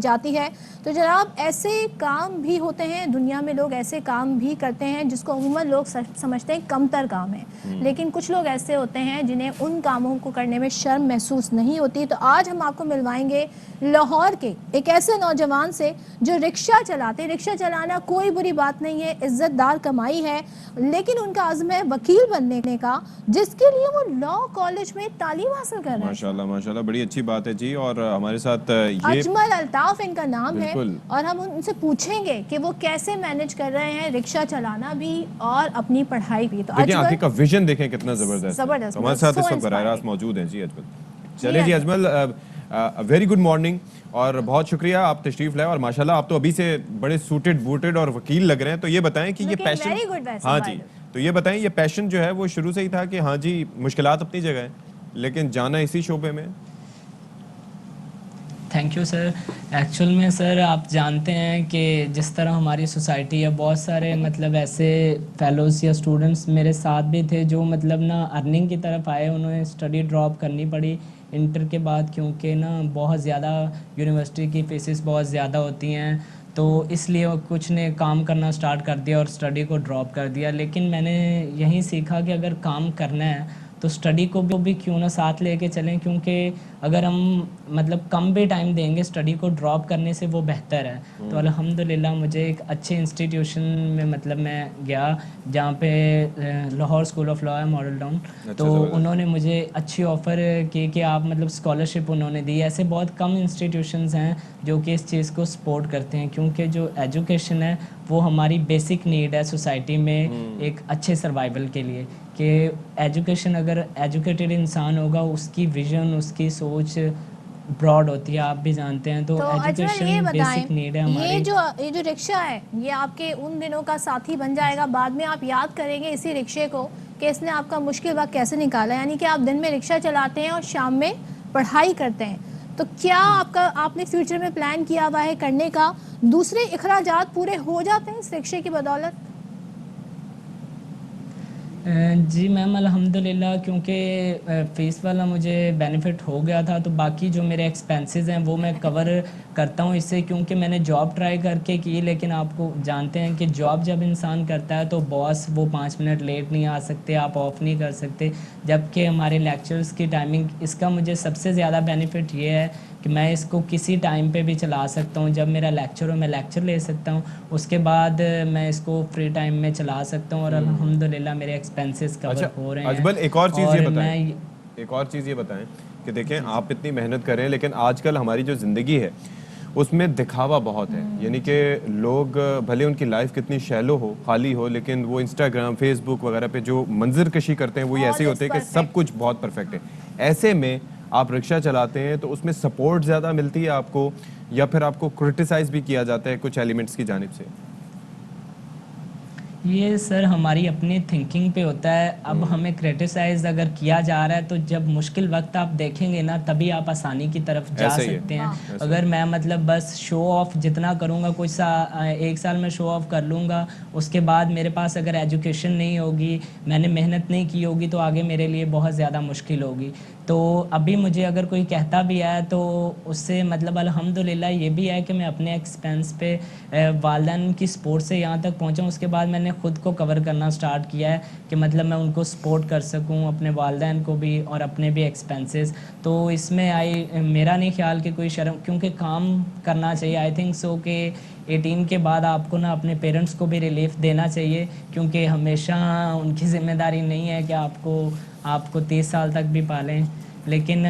जाती है। तो जनाब ऐसे काम भी होते हैं दुनिया में, लोग ऐसे काम भी करते हैं जिसको अमूमन लोग समझते हैं कमतर काम है, लेकिन कुछ लोग ऐसे होते हैं जिन्हें उन कामों को करने में शर्म महसूस नहीं होती। तो आज हम आपको मिलवाएंगे लाहौर के एक ऐसे नौजवान से जो रिक्शा चलाते। रिक्शा चलाना कोई बुरी बात नहीं है, इज्जतदार कमाई है, लेकिन उनका अज़्म है वकील बनने का, जिसके लिए वो लॉ कॉलेज में तालीम हासिल कर रहे हैं। माशाल्लाह माशाल्लाह, बड़ी अच्छी बात है जी। और हमारे साथ ये अजमल अल्ताफ इनका नाम है, और हम उनसे पूछेंगे कि वो कैसे मैनेज कर रहे हैं रिक्शा चलाना भी और अपनी पढ़ाई भी। तो देखिए आगे का विजन देखें कितना जबरदस्त। हमारे साथ इस वक्त बराह रास्त मौजूद हैं जी अजमल। चलिए जी अजमल, वेरी गुड मॉर्निंग और बहुत शुक्रिया आप तशरीफ लाए, और माशाल्लाह आप तो अभी से बड़े सूटेड बूटेड और वकील लग रहे हैं। तो ये बताएं कि ये पैशन, हाँ जी, तो ये बताएं ये पैशन जो है वो शुरू से ही था कि हाँ जी मुश्किलात अपनी जगह है लेकिन जाना इसी शोबे में? Thank you sir. एक्चुअल में सर आप जानते हैं कि जिस तरह हमारी सोसाइटी है, बहुत सारे मतलब ऐसे फेलोज़ या स्टूडेंट्स मेरे साथ भी थे जो मतलब ना अर्निंग की तरफ आए, उन्हें स्टडी ड्रॉप करनी पड़ी इंटर के बाद, क्योंकि ना बहुत ज़्यादा यूनिवर्सिटी की फीसेस बहुत ज़्यादा होती हैं, तो इसलिए कुछ ने काम करना स्टार्ट कर दिया और स्टडी को ड्रॉप कर दिया। लेकिन मैंने यही सीखा कि अगर काम करना है तो स्टडी को भी क्यों ना साथ लेके चलें, क्योंकि अगर हम मतलब कम भी टाइम देंगे स्टडी को ड्रॉप करने से वो बेहतर है। तो अल्हम्दुलिल्लाह मुझे एक अच्छे इंस्टीट्यूशन में मतलब मैं गया जहाँ पे लाहौर स्कूल ऑफ लॉ है मॉडल टाउन। तो उन्होंने मुझे अच्छी ऑफ़र की कि आप मतलब स्कॉलरशिप उन्होंने दी। ऐसे बहुत कम इंस्टीट्यूशंस हैं जो कि इस चीज़ को सपोर्ट करते हैं, क्योंकि जो एजुकेशन है वो हमारी बेसिक नीड है सोसाइटी में एक अच्छे सर्वाइवल के लिए। कि एजुकेशन, अगर एजुकेटेड इंसान होगा उसकी विज़न, उसकी सोच ब्रॉड होती है, आप भी जानते हैं। तो अजमल ये एजुकेशन बेसिक नीड है बताएं, हमारी। ये जो रिक्शा है ये आपके उन दिनों का साथी बन जाएगा, बाद में आप याद करेंगे इसी रिक्शे को कि इसने आपका मुश्किल वक्त कैसे निकाला। यानी कि आप दिन में रिक्शा चलाते हैं और शाम में पढ़ाई करते हैं, तो क्या आपने फ्यूचर में प्लान किया हुआ है करने का? दूसरे इखराजात पूरे हो जाते हैं इस रिक्शे की बदौलत? जी मैम अल्हम्दुलिल्लाह, क्योंकि फ़ीस वाला मुझे बेनिफिट हो गया था, तो बाकी जो मेरे एक्सपेंसेस हैं वो मैं कवर करता हूँ इससे, क्योंकि मैंने जॉब ट्राई करके की, लेकिन आपको जानते हैं कि जॉब जब इंसान करता है तो बॉस वो 5 मिनट लेट नहीं आ सकते, आप ऑफ नहीं कर सकते। जबकि हमारे लेक्चर्स की टाइमिंग, इसका मुझे सबसे ज़्यादा बेनिफिट ये है कि मैं इसको किसी टाइम पे भी चला सकता हूँ। जब मेरा लेक्चर हो मैं लेक्चर ले सकता हूँ, उसके बाद मैं इसको फ्री टाइम में चला सकता हूँ और अल्हम्दुलिल्लाह मेरे एक्सपेंसेस कवर हो रहे हैं। अजमल एक और चीज़ ये बताएं, मैं एक और चीज़ ये बताएं कि देखें आप इतनी मेहनत कर रहे हैं, लेकिन आजकल हमारी जो ज़िंदगी है उसमें दिखावा बहुत है। यानी कि लोग भले उनकी लाइफ कितनी शैलो हो, खाली हो, लेकिन वो इंस्टाग्राम फेसबुक वगैरह पे जो मंजर कशी करते हैं वो ऐसे ही होते हैं कि सब कुछ बहुत परफेक्ट है। ऐसे में आप रिक्शा चलाते हैं तो उसमें सपोर्ट ज़्यादा मिलती है आपको, या फिर आपको क्रिटिसाइज भी किया जाता है कुछ एलिमेंट्स की जानिब से? ये सर हमारी अपनी थिंकिंग पे होता है। अब हमें क्रिटिसाइज अगर किया जा रहा है तो जब मुश्किल वक्त आप देखेंगे ना, तभी आप आसानी की तरफ जा सकते हैं। अगर मैं मतलब बस शो ऑफ जितना करूँगा, कुछ 1 साल में शो ऑफ कर लूँगा, उसके बाद मेरे पास अगर एजुकेशन नहीं होगी, मैंने मेहनत नहीं की होगी, तो आगे मेरे लिए बहुत ज़्यादा मुश्किल होगी। तो अभी मुझे अगर कोई कहता भी है तो उससे मतलब अल्हम्दुलिल्लाह ये भी है कि मैं अपने एक्सपेंस पे वालिदैन की सपोर्ट से यहाँ तक पहुँचा हूँ। उसके बाद मैंने ख़ुद को कवर करना स्टार्ट किया है कि मतलब मैं उनको सपोर्ट कर सकूँ, अपने वालिदैन को भी और अपने भी एक्सपेंसेस। तो इसमें मेरा नहीं ख्याल कि कोई शर्म, क्योंकि काम करना चाहिए। आई थिंक सो कि 18 के बाद आपको ना अपने पेरेंट्स को भी रिलीफ देना चाहिए, क्योंकि हमेशा उनकी ज़िम्मेदारी नहीं है कि आपको 30 साल तक भी पालें, लेकिन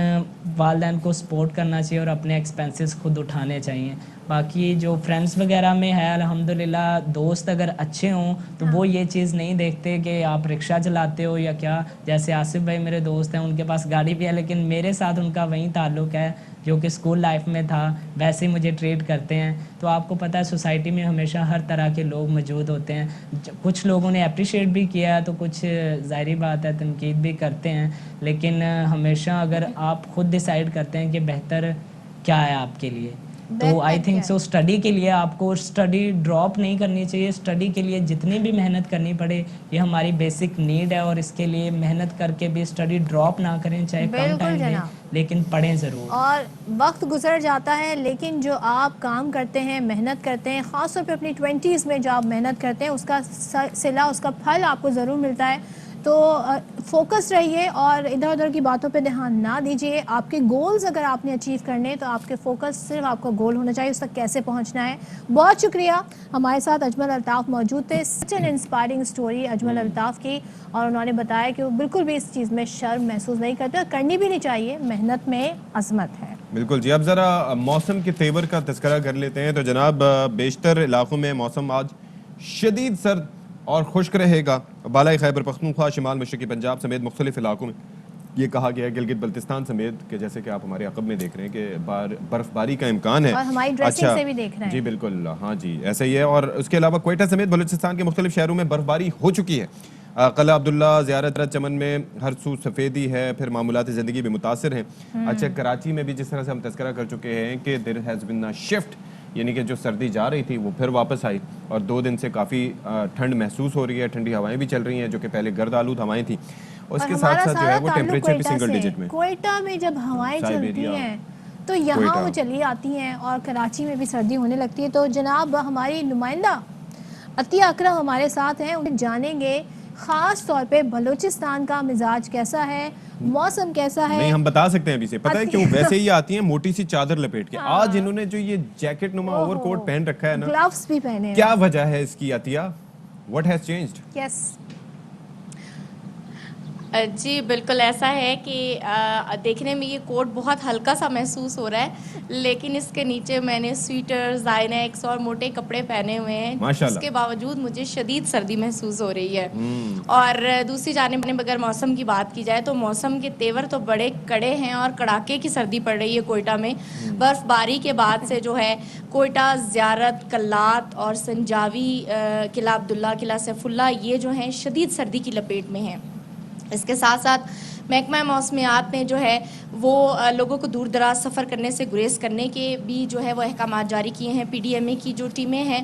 वालिदैन को सपोर्ट करना चाहिए और अपने एक्सपेंसेस खुद उठाने चाहिए। बाकी जो फ्रेंड्स वगैरह में है अल्हम्दुलिल्लाह, दोस्त अगर अच्छे हों तो वो ये चीज़ नहीं देखते कि आप रिक्शा चलाते हो या क्या। जैसे आसिफ भाई मेरे दोस्त हैं, उनके पास गाड़ी भी है, लेकिन मेरे साथ उनका वही ताल्लुक़ है जो कि स्कूल लाइफ में था, वैसे ही मुझे ट्रीट करते हैं। तो आपको पता है सोसाइटी में हमेशा हर तरह के लोग मौजूद होते हैं। कुछ लोगों ने अप्रिशिएट भी किया है तो कुछ ज़ाहिरी बात है तनकीद भी करते हैं, लेकिन हमेशा अगर आप खुद डिसाइड करते हैं कि बेहतर क्या है आपके लिए, तो आई थिंक सो स्टडी के लिए आपको स्टडी ड्रॉप नहीं करनी चाहिए। स्टडी के लिए जितनी भी मेहनत करनी पड़े, ये हमारी बेसिक नीड है, और इसके लिए मेहनत करके भी स्टडी ड्रॉप ना करें, चाहे कम टाइम में, लेकिन पढ़ें ज़रूर। और वक्त गुजर जाता है, लेकिन जो आप काम करते हैं, मेहनत करते हैं, ख़ासतौर पे अपनी 20s में जो आप मेहनत करते हैं, उसका सिला, उसका फल आपको ज़रूर मिलता है। तो फोकस रहिए और इधर उधर की बातों पे ध्यान ना दीजिए। आपके गोल्स अगर आपने अचीव करने, तो आपके फोकस सिर्फ आपका गोल होना चाहिए, उस तक कैसे पहुंचना है। बहुत शुक्रिया, हमारे साथ अजमल अल्ताफ़ मौजूद थे। Such an inspiring story Ajmal Altaf की, और उन्होंने बताया कि वो बिल्कुल भी इस चीज़ में शर्म महसूस नहीं करते और करनी भी नहीं चाहिए, मेहनत में अजमत है। बिल्कुल जी। अब ज़रा मौसम के तेवर का तज़किरा कर लेते हैं। तो जनाब बेशतर इलाकों में मौसम आज शदीद सर्द और खुश्क रहेगा। बालाई खैबर पख्तूनख्वा, शिमाल मशरक़ी पंजाब समेत मुख्तलिफ इलाकों में ये कहा गया है, गिलगित बल्तिस्तान समेत, कि जैसे कि आप हमारे अक़ब में देख रहे हैं कि बर्फबारी का इम्कान है। और हमारी ड्रेसिंग से भी देख रहे हैं। जी बिल्कुल, हाँ जी ऐसा ही है। और उसके अलावा क्वेटा समेत बलूचिस्तान के मुख्तलिफ शहरों में बर्फबारी हो चुकी है। क़िला अब्दुल्ला, ज़ियारत चमन में हर सू सफ़ेदी है, फिर मामूलाती ज़िंदगी भी मुतासिर हैं। अच्छा, कराची में भी जिस तरह से हम तज़किरा कर चुके हैं कि there has been a shift, यानी कि जो सर्दी जा रही थी वो फिर वापस आई, और 2 दिन से काफ़ी ठंड महसूस हो रही है। ठंडी हवाएं भी चल रही हैं, जो कि पहले गर्द आलूद हवाएं थी, और इसके साथ साथ जो है वो टेम्परेचर भी सिंगल डिजिट में। क्वेटा में जब हवाएं चलती हैं तो यहाँ वो चली आती हैं, और कराची में भी सर्दी होने लगती है। तो जनाब हमारी नुमाइंदा अतिया अकरम हमारे साथ हैं, उन्हें जानेंगे ख़ास तौर पे बलूचिस्तान का मिजाज कैसा है, मौसम कैसा है। नहीं, हम बता सकते हैं अभी से। पता है क्यों? वैसे ही आती हैं मोटी सी चादर लपेट के। हाँ। आज इन्होंने जो ये जैकेट नुमा ओवरकोट पहन रखा है ना, ग्लव्स भी पहने, क्या वजह है इसकी Atiya? What has changed? Yes, जी बिल्कुल ऐसा है कि देखने में ये कोट बहुत हल्का सा महसूस हो रहा है, लेकिन इसके नीचे मैंने स्वेटर, ज़ाइनेक्स और मोटे कपड़े पहने हुए हैं, माशाल्लाह। जिसके बावजूद मुझे शदीद सर्दी महसूस हो रही है। और दूसरी जानिब अगर मौसम की बात की जाए तो मौसम के तेवर तो बड़े कड़े हैं और कड़ाके की सर्दी पड़ रही है कोयटा में। बर्फ़बारी के बाद से जो है कोयटा, ज़ियारत, कल्लात और संजावी, किला अब्दुल्ला, किला सैफुल्ला, ये जो हैं शदीद सर्दी की लपेट में हैं। इसके साथ साथ महकमा मौसमियात ने जो है वो लोगों को दूर दराज सफ़र करने से गुरेज करने के भी जो है वो अहकाम जारी किए हैं। PDMA की जो टीमें हैं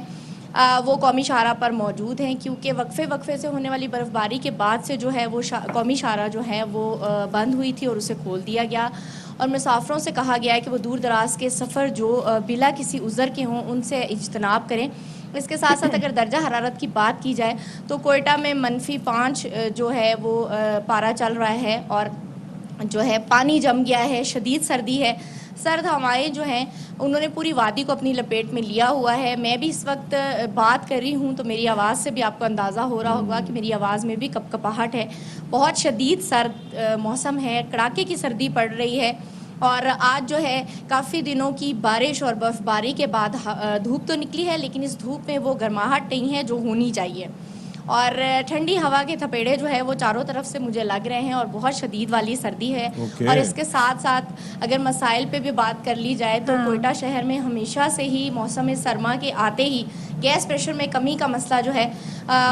वो कौमी शाहरा पर मौजूद हैं, क्योंकि वक्फे से होने वाली बर्फ़बारी के बाद से जो है वो कौमी शाहरा जो है वो बंद हुई थी और उसे खोल दिया गया और मुसाफिरों से कहा गया है कि वो दूर दराज के सफ़र जो बिला किसी उज़र के हों उनसे इज्तनाब करें। इसके साथ साथ अगर दर्जा हरारत की बात की जाए तो कोयटा में -5 जो है वो पारा चल रहा है और जो है पानी जम गया है, शदीद सर्दी है, सर्द हवाएं जो हैं उन्होंने पूरी वादी को अपनी लपेट में लिया हुआ है। मैं भी इस वक्त बात कर रही हूँ तो मेरी आवाज़ से भी आपको अंदाज़ा हो रहा होगा कि मेरी आवाज़ में भी कपकपाहट है। बहुत शदीद सर्द मौसम है, कड़ाके की सर्दी पड़ रही है और आज जो है काफ़ी दिनों की बारिश और बर्फ़बारी के बाद धूप तो निकली है, लेकिन इस धूप में वो गर्माहट नहीं है जो होनी चाहिए और ठंडी हवा के थपेड़े जो है वो चारों तरफ से मुझे लग रहे हैं और बहुत शदीद वाली सर्दी है। और इसके साथ साथ अगर मसाइल पे भी बात कर ली जाए तो कोयटा शहर में हमेशा से ही मौसम सरमा के आते ही गैस प्रेशर में कमी का मसला जो है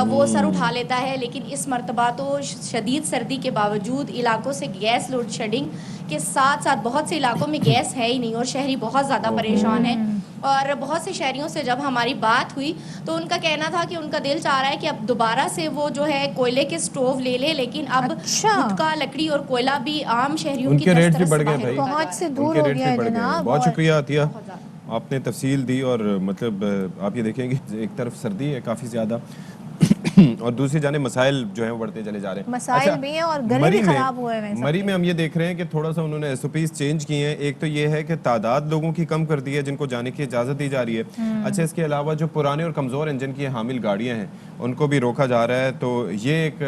वो सर उठा लेता है, लेकिन इस मरतबा तो शदीद सर्दी के बावजूद इलाकों से गैस लोड शेडिंग के साथ साथ बहुत से इलाकों में गैस है ही नहीं और शहरी बहुत ज़्यादा परेशान है। और बहुत से शहरियों से जब हमारी बात हुई तो उनका कहना था कि उनका दिल चाह रहा है कि अब दोबारा से वो जो है कोयले के स्टोव ले ले, लेकिन अब गुटखा, लकड़ी और कोयला भी आम शहरियों की उनके रेट भी बढ़ गए भाई, पहुंच से दूर हो गया है जनाब। बहुत शुक्रिया आतिया, आपने तफसील दी और मतलब आप ये देखें कि एक तरफ सर्दी है काफ़ी ज़्यादा और दूसरी जाने मसाइल जो हैं वो बढ़ते चले जा रहे हैं। मसाइल भी हैं और गले भी खराब हुए हैं। मरी में हम ये देख रहे हैं कि थोड़ा सा उन्होंने SOPs चेंज किए हैं। एक तो ये है कि तादाद लोगों की कम कर दी है जिनको जाने की इजाज़त दी जा रही है। अच्छा, इसके अलावा जो पुराने और कमज़ोर इंजन की हामिल गाड़ियाँ हैं उनको भी रोका जा रहा है। तो ये एक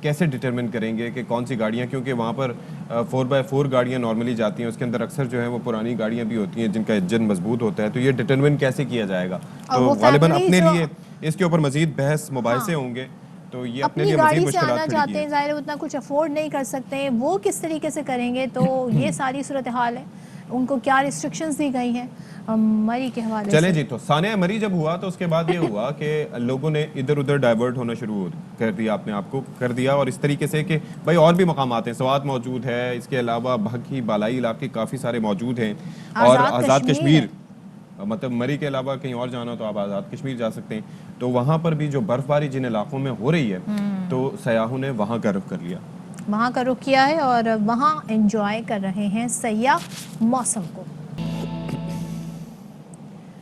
कैसे डिटरमिन करेंगे कि कौन सी गाड़ियाँ, क्योंकि वहाँ पर 4x4 गाड़ियाँ नॉर्मली जाती हैं, उसके अंदर अक्सर जो है वो पुरानी गाड़ियाँ भी होती हैं जिनका इंजन मजबूत होता है। तो ये डिटरमिन कैसे किया जाएगा? तो गालिबन अपने लिए इसके ऊपर मजीद बहस मुबाहिसे होंगे। तो ये अपने लिए गाड़ी मजीद से आना मुश्किलात चाहते हैं, ज़ाहिर उतना कुछ अफोर्ड नहीं कर सकते, वो किस तरीके से करेंगे? तो ये सारी सूरत हाल है, उनको क्या रिस्ट्रिक्शंस दी गई हैं मरी के हवाले चले से। जी। तो सानिया मरी जब हुआ तो उसके बाद ये हुआ कि लोगों ने इधर उधर डाइवर्ट होना शुरू कर दिया, अपने आप को कर दिया और इस तरीके से कि भाई और भी मकाम आते हैं, सवात मौजूद है, इसके अलावा भकी बालाई इलाके काफ़ी सारे मौजूद हैं और आज़ाद कश्मीर, मतलब मरी के अलावा कहीं और जाना तो आप आज़ाद कश्मीर जा सकते हैं। तो वहाँ पर भी जो बर्फबारी जिन इलाकों में हो रही है तो सयाहों ने वहाँ का रुख कर लिया, वहाँ का रुख किया है और वहाँ एंजॉय कर रहे हैं सयाह मौसम को।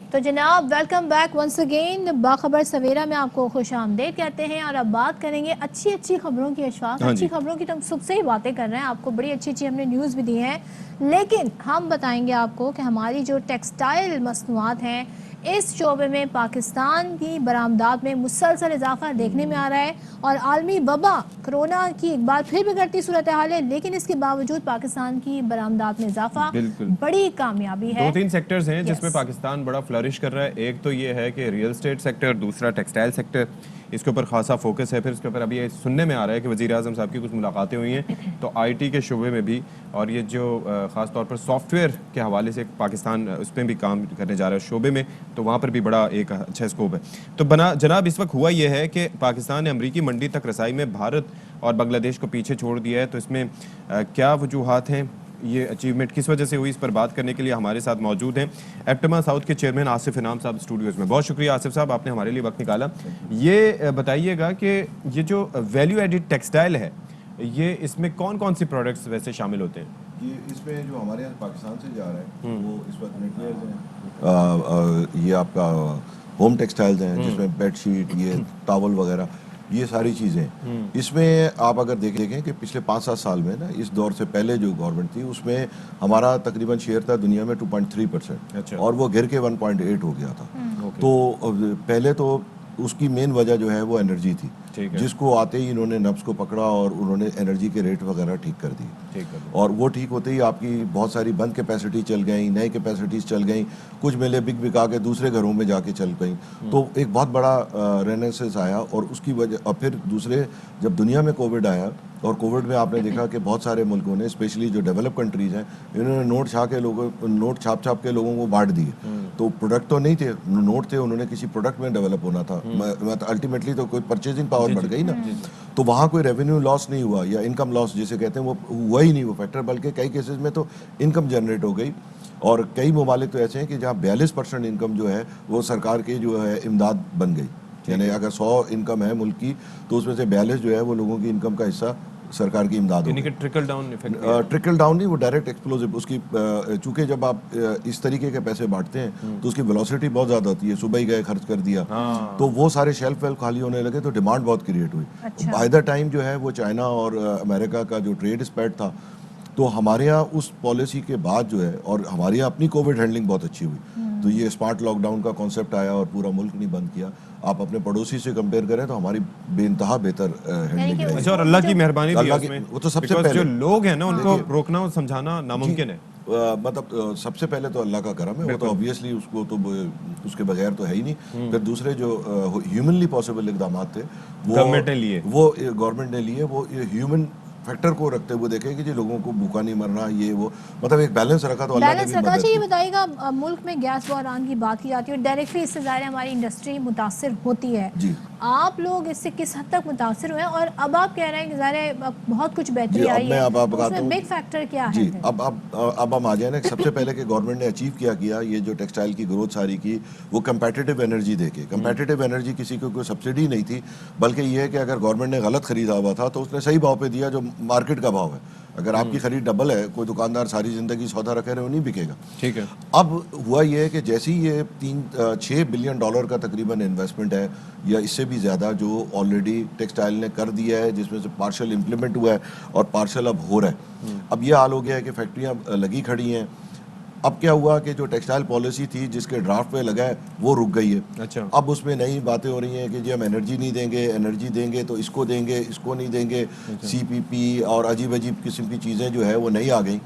तो जनाब वेलकम बैक वंस अगेन, बाखबर सवेरा में आपको खुश आमदेद कहते हैं और अब बात करेंगे अच्छी खबरों की। अशफाक, अच्छी खबरों की तो हम सुबह से ही बातें कर रहे हैं, आपको बड़ी अच्छी हमने न्यूज़ भी दी है, लेकिन हम बताएंगे आपको कि हमारी जो टेक्सटाइल मसनूआत हैं इस शोबे में पाकिस्तान की बरामदात में मुसलसल इजाफा देखने में आ रहा है और आलमी वबा कोरोना की एक बार फिर बिगड़ती सूरत हाल है, लेकिन इसके बावजूद पाकिस्तान की बरामदात में इजाफा बड़ी कामयाबी है। 2-3 सेक्टर्स हैं जिसमें पाकिस्तान बड़ा फ्लरिश कर रहा है। एक तो ये है कि रियल एस्टेट सेक्टर, दूसरा टेक्सटाइल सेक्टर, इसके ऊपर खासा फोकस है। फिर इसके ऊपर अभी ये सुनने में आ रहा है कि वज़ीर आज़म साहब की कुछ मुलाकातें हुई हैं तो IT के शोबे में भी, और ये जो ख़ास तौर पर सॉफ्टवेयर के हवाले से पाकिस्तान उस पर भी काम करने जा रहा है शोबे में, तो वहाँ पर भी बड़ा एक अच्छा स्कोप है। तो जनाब इस वक्त हुआ यह है कि पाकिस्तान ने अमरीकी मंडी तक रसाई में भारत और बांग्लादेश को पीछे छोड़ दिया है। तो इसमें क्या वजूहात हैं, ये अचीवमेंट किस वजह से हुई, इस पर बात करने के लिए हमारे साथ मौजूद हैं एप्टमा साउथ के चेयरमैन आसिफ इनाम साहब स्टूडियोज़ में। बहुत शुक्रिया आसिफ साहब, आपने हमारे लिए वक्त निकाला। ये बताइएगा कि ये जो वैल्यू एडिड टेक्सटाइल है ये इसमें कौन कौन सी प्रोडक्ट्स वैसे शामिल होते हैं? ये इसमें जो हमारे यहाँ पाकिस्तान से जा रहा है वो इस वक्त नेटवेयर्स हैं, ये आपका होम टेक्सटाइल्स हैं जिसमें बेडशीट, ये टॉवल वगैरह, ये सारी चीज़ें। इसमें आप अगर देखें कि पिछले 5-7 साल में ना, इस दौर से पहले जो गवर्नमेंट थी उसमें हमारा तकरीबन शेयर था दुनिया में 2.3% और वो गिर के 1.8 हो गया था। तो पहले तो उसकी मेन वजह जो है वो एनर्जी थी, जिसको आते ही इन्होंने नब्स को पकड़ा और उन्होंने एनर्जी के रेट वगैरह ठीक कर दिए। और वो ठीक होते ही आपकी बहुत सारी बंद कैपेसिटी चल गई, नई कैपेसिटीज चल गई, कुछ मिले बिक बिका के दूसरे घरों में जाके चल गई। तो एक बहुत बड़ा रेनेसेंस आया और उसकी वजह, और फिर दूसरे जब दुनिया में कोविड आया और कोविड में आपने देखा कि बहुत सारे मुल्कों ने, स्पेशली जो डेवलप कंट्रीज हैं, इन्होंने नोट छाप के लोगों को बांट दिए। तो प्रोडक्ट तो नहीं थे, नोट थे, उन्होंने किसी प्रोडक्ट में डेवलप होना था। अल्टीमेटली तो कोई परचेजिंग पावर बढ़ गई ना, तो वहाँ कोई रेवेन्यू लॉस नहीं हुआ या इनकम लॉस जिसे कहते हैं वो हुआ ही नहीं वो फैक्टर, बल्कि कई केसेस में तो इनकम जनरेट हो गई। और कई ममालिक तो ऐसे हैं कि जहाँ 42% इनकम जो है वो सरकार की जो है इमदाद बन गई। यानी अगर 100 इनकम है मुल्क की तो उसमें से 42 जो है वो लोगों की इनकम का हिस्सा सरकार की इमदाद यानी कि trickle down effect, trickle down नहीं, वो डायरेक्ट एक्सप्लोसिव उसकी, चूंकि जब आप इस तरीके के पैसे बांटते हैं तो उसकी वेलोसिटी बहुत ज़्यादा होती है। सुबह ही गए खर्च कर दिया, तो वो सारे शेल्फ वेल्फ खाली होने लगे, तो डिमांड बहुत क्रिएट हुई। बाय द टाइम जो है वो चाइना और अमेरिका का जो ट्रेड स्पैट था, तो हमारे यहाँ उस पॉलिसी के बाद जो है, और हमारे यहाँ अपनी कोविड हैंडलिंग बहुत अच्छी हुई। तो ये स्मार्ट लॉकडाउन का कॉन्सेप्ट आया और पूरा मुल्क नहीं बंद किया। आप अपने पड़ोसी से कंपेयर करें तो हमारी बेइंतहा बेहतर हैंडलिंग रही। अच्छा, और अल्लाह की मेहरबानी भी है उसमें, वो तो सबसे पहले जो लोग हैं ना उनको रोकना और समझाना नामुमकिन है। मतलब सबसे पहले तो अल्लाह का करम है, वो तो ऑब्वियसली उसको तो उसके बगैर तो है ही नहीं। फिर दूसरे जो ह्यूमनली पॉसिबल इकदाम थे वो गवर्नमेंट ने लिए, वो ह्यूमन फैक्टर को रखते हुए देखे कि जी लोगों को भूखा नहीं मरना, ये वो मतलब एक बैलेंस रखा। तो अल्लाह ने भी मदद की। ये बताइएगा, मुल्क में गैस बहरान की बात की जाती है और डायरेक्टली इससे ज़ाहिर हमारी इंडस्ट्री मुतासर होती है जी। आप लोग इससे किस हद तक मुतासर हुए और अब आप कह रहे हैं कि ज़ाहिर बहुत कुछ बेहतरी आई है, उसमें बिग फैक्टर क्या है? जी अब हम आ जाए ना, सबसे पहले कि गवर्नमेंट ने अचीव किया ये जो टेक्सटाइल की ग्रोथ सारी की, वो कंपेटिटिव एनर्जी देके। कंपेटिटिव एनर्जी किसी को कोई सब्सिडी नहीं थी, बल्कि ये है कि अगर गवर्नमेंट ने गलत खरीदा हुआ था तो उसने सही भाव पे दिया जो मार्केट का भाव है। अगर आपकी खरीद डबल है, कोई दुकानदार सारी जिंदगी सौदा रखे रहे, वो नहीं बिकेगा। ठीक है। अब हुआ ये है कि जैसे ही ये 6 बिलियन डॉलर का तकरीबन इन्वेस्टमेंट है या इससे भी ज़्यादा जो ऑलरेडी टेक्सटाइल ने कर दिया है, जिसमें से पार्शल इम्प्लीमेंट हुआ है और पार्शल अब हो रहा है। अब ये हाल हो गया है कि फैक्ट्रियाँ लगी खड़ी हैं। अब क्या हुआ कि जो टेक्सटाइल पॉलिसी थी जिसके ड्राफ्ट पे लगा है वो रुक गई है। अच्छा। अब उसमें नई बातें हो रही हैं कि जी हम एनर्जी नहीं देंगे, एनर्जी देंगे तो इसको देंगे, इसको नहीं देंगे। अच्छा। CPP और अजीब अजीब किस्म की चीज़ें जो है वो नहीं आ गई।